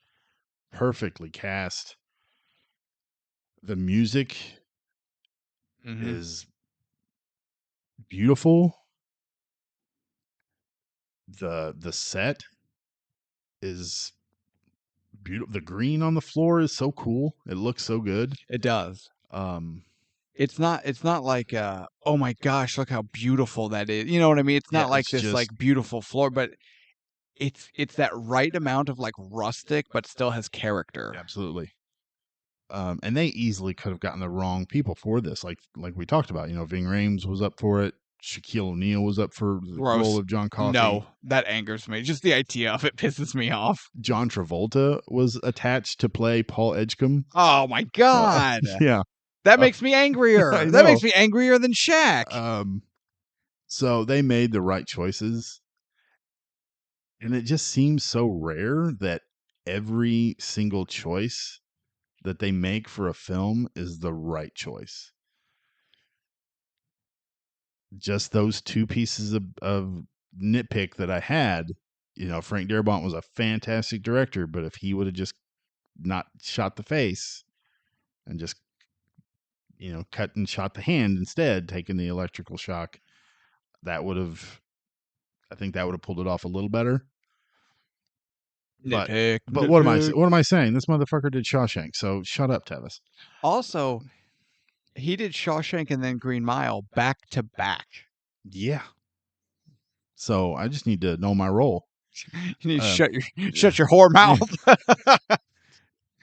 perfectly cast. The music is beautiful. The set is beautiful. The green on the floor is so cool. It looks so good. It does. It's not like oh my gosh, look how beautiful that is. You know what I mean? It's not like this like beautiful floor, but it's that right amount of like rustic, but still has character. Absolutely. And they easily could have gotten the wrong people for this. Like we talked about, Ving Rhames was up for it. Shaquille O'Neal was up for the role of John Coffey. No, that angers me. Just the idea of it pisses me off. John Travolta was attached to play Paul Edgecombe. Oh my God. Yeah. That makes me angrier. That makes me angrier than Shaq. So they made the right choices. And it just seems so rare that every single choice that they make for a film is the right choice. Just those two pieces of nitpick that I had, Frank Darabont was a fantastic director, but if he would have just not shot the face and just, cut and shot the hand instead, taking the electrical shock, I think that would have pulled it off a little better. But what am I saying? This motherfucker did Shawshank, so shut up, Tevis. Also, he did Shawshank and then Green Mile back to back. Yeah. So I just need to know my role. You need to shut your whore mouth.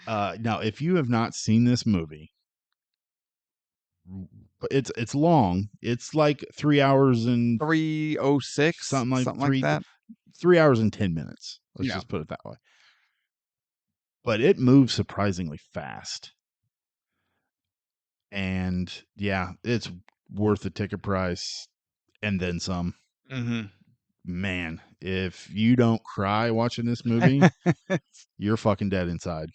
Now, if you have not seen this movie, it's long. It's like 3 hours and 3:06, something like that. 3 hours and 10 minutes. Let's just put it that way. But it moves surprisingly fast. And yeah, it's worth the ticket price and then some. Mm-hmm. Man, if you don't cry watching this movie, you're fucking dead inside.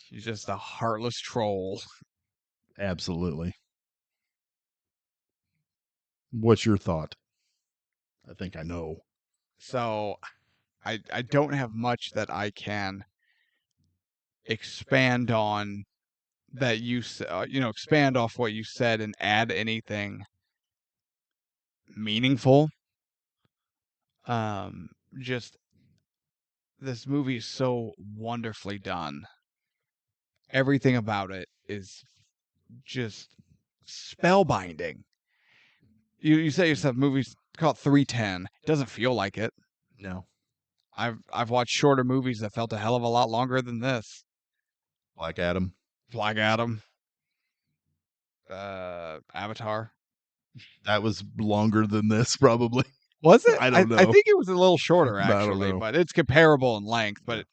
You're just a heartless troll. Absolutely. What's your thought? I think I know. So, I don't have much that I can expand on that expand off what you said and add anything meaningful. Just this movie is so wonderfully done. Everything about it is just spellbinding. You say yourself, movies called 310. It doesn't feel like it. No. I've watched shorter movies that felt a hell of a lot longer than this. Black Adam. Avatar. That was longer than this, probably. Was it? I don't know. I think it was a little shorter, I don't actually, know. but it's comparable in length. But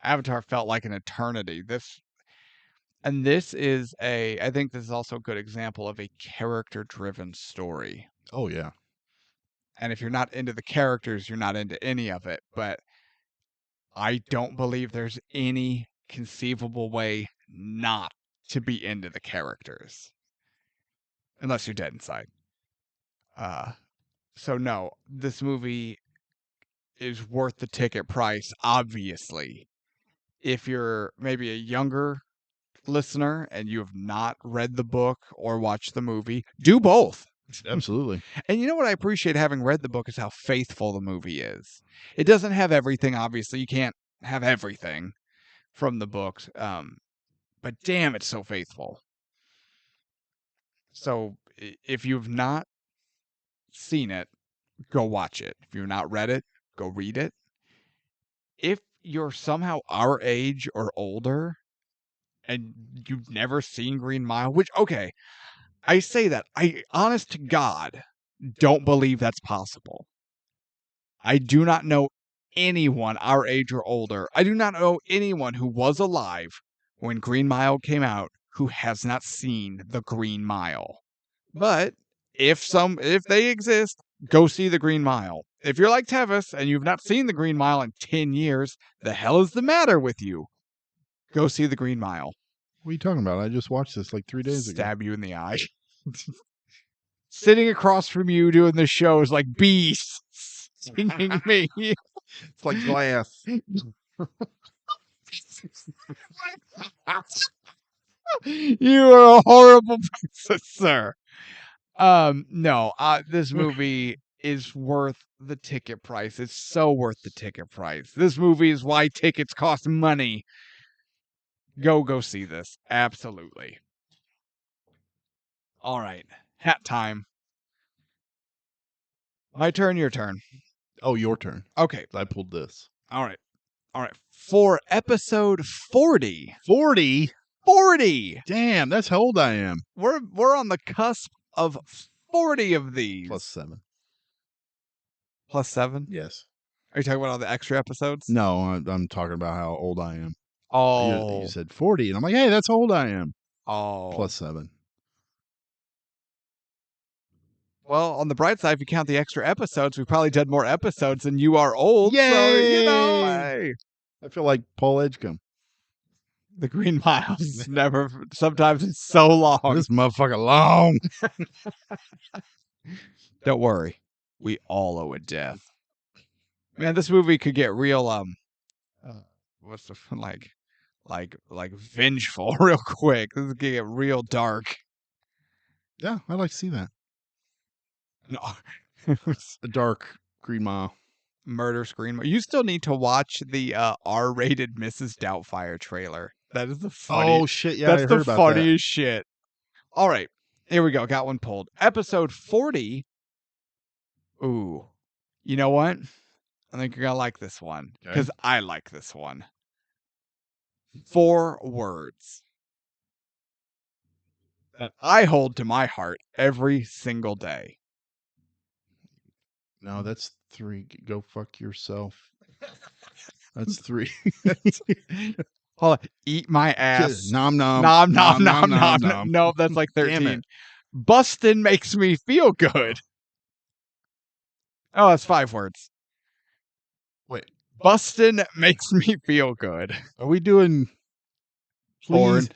Avatar felt like an eternity. This is I think this is also a good example of a character-driven story. Oh, yeah. And if you're not into the characters, you're not into any of it. But I don't believe there's any conceivable way not to be into the characters. Unless you're dead inside. So no, this movie is worth the ticket price, obviously. If you're maybe a younger listener and you have not read the book or watched the movie, do both. Absolutely. And you know what I appreciate having read the book is how faithful the movie is. It doesn't have everything, obviously. You can't have everything from the books. But damn, it's so faithful. So if you've not seen it, go watch it. If you've not read it, go read it. If you're somehow our age or older and you've never seen Green Mile, which, okay, I say that. I, honest to God, don't believe that's possible. I do not know anyone our age or older. I do not know anyone who was alive when Green Mile came out who has not seen the Green Mile. But if they exist, go see the Green Mile. If you're like Tevis and you've not seen the Green Mile in 10 years, the hell is the matter with you? Go see The Green Mile. What are you talking about? I just watched this like 3 days ago. Stab you in the eye. Sitting across from you doing this show is like bees stinging me. It's like glass. You are a horrible person, sir. No, this movie is worth the ticket price. It's so worth the ticket price. This movie is why tickets cost money. Go see this. Absolutely. All right. Hat time. My turn, your turn. Oh, your turn. Okay. I pulled this. All right. For episode 40. 40? 40! Damn, that's how old I am. We're on the cusp of 40 of these. Plus 7. Plus 7? Yes. Are you talking about all the extra episodes? No, I'm talking about how old I am. Oh. You said 40, and I'm like, hey, that's how old I am. Oh. Plus 7. Well, on the bright side, if you count the extra episodes, we've probably done more episodes than you are old. Yay! So, hey. I feel like Paul Edgecombe. The Green Mile's never, sometimes it's so long. This motherfucker long. Don't worry. We all owe a death. Man, this movie could get real, what's the, like vengeful real quick. This could get real dark. Yeah, I'd like to see that. No. A dark Green Mile. Murder screen. You still need to watch the R-rated Mrs. Doubtfire trailer. That is the funniest. Oh shit! Yeah, that's I the heard about funniest shit. All right, here we go. Got one pulled. Episode 40. Ooh, you know what? I think you're gonna like this one because I like this one. 4 words that I hold to my heart every single day. No, that's 3. Go fuck yourself. That's 3. Hold on. Eat my ass. Nom nom. Nom nom Nom, nom nom, nom. nom. No, that's like Damn 13. it. Bustin' makes me feel good. Oh, that's 5 words. Wait. Bustin' makes me feel good. Are we doing Porn.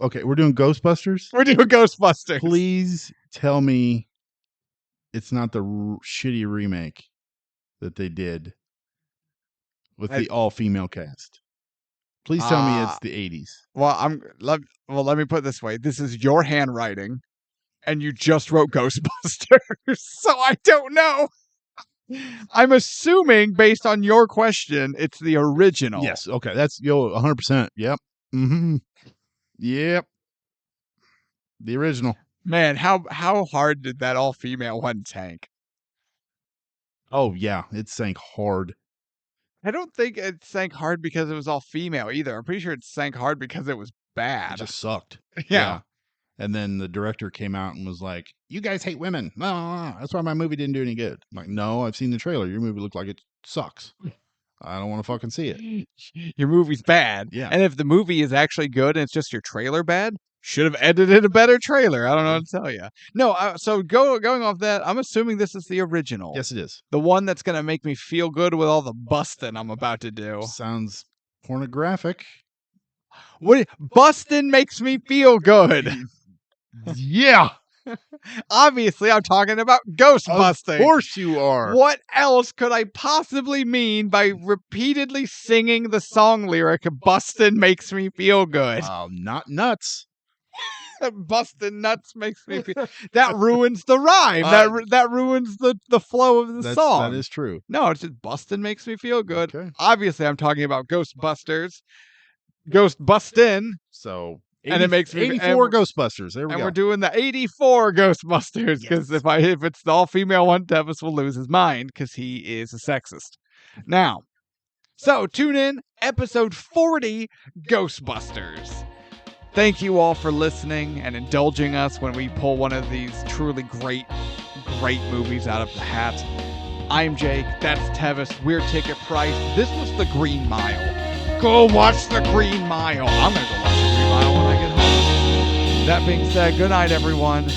Okay, we're doing Ghostbusters? We're doing Ghostbusters. Please tell me it's not the shitty remake that they did with the all-female cast. Please tell me it's the 80s. Well, let me put it this way. This is your handwriting, and you just wrote Ghostbusters, so I don't know. I'm assuming, based on your question, it's the original. Yes, okay. That's 100%. Yep. Mm-hmm. Yep. The original. Man, how hard did that all-female one tank? Oh, yeah. It sank hard. I don't think it sank hard because it was all female either. I'm pretty sure it sank hard because it was bad. It just sucked. Yeah. And then the director came out and was like, you guys hate women. That's why my movie didn't do any good. I'm like, no, I've seen the trailer. Your movie looked like it sucks. I don't want to fucking see it. Your movie's bad. Yeah. And if the movie is actually good and it's just your trailer bad, should have edited a better trailer. I don't know what to tell you. No, so going off that, I'm assuming this is the original. Yes, it is. The one that's going to make me feel good with all the busting I'm about to do. Sounds pornographic. Busting makes me feel good. Yeah. Obviously, I'm talking about ghost busting. Of course you are. What else could I possibly mean by repeatedly singing the song lyric, busting makes me feel good? Not nuts. Busting nuts makes me feel... That ruins the rhyme. That ruins the flow of the song. That is true. No, it's just busting makes me feel good. Okay. Obviously, I'm talking about Ghostbusters. Ghost bustin'. So... and it makes me 84 Ghostbusters. There we go. And we're doing the 84 Ghostbusters because if it's the all-female one, Tevis will lose his mind because he is a sexist. Now, so tune in, episode 40, Ghostbusters. Thank you all for listening and indulging us when we pull one of these truly great movies out of the hat. I'm Jake. That's Tevis. We're Ticket Price. This was The Green Mile. Go watch The Green Mile. I'm going to go watch The Green Mile when I get home. That being said, good night, everyone.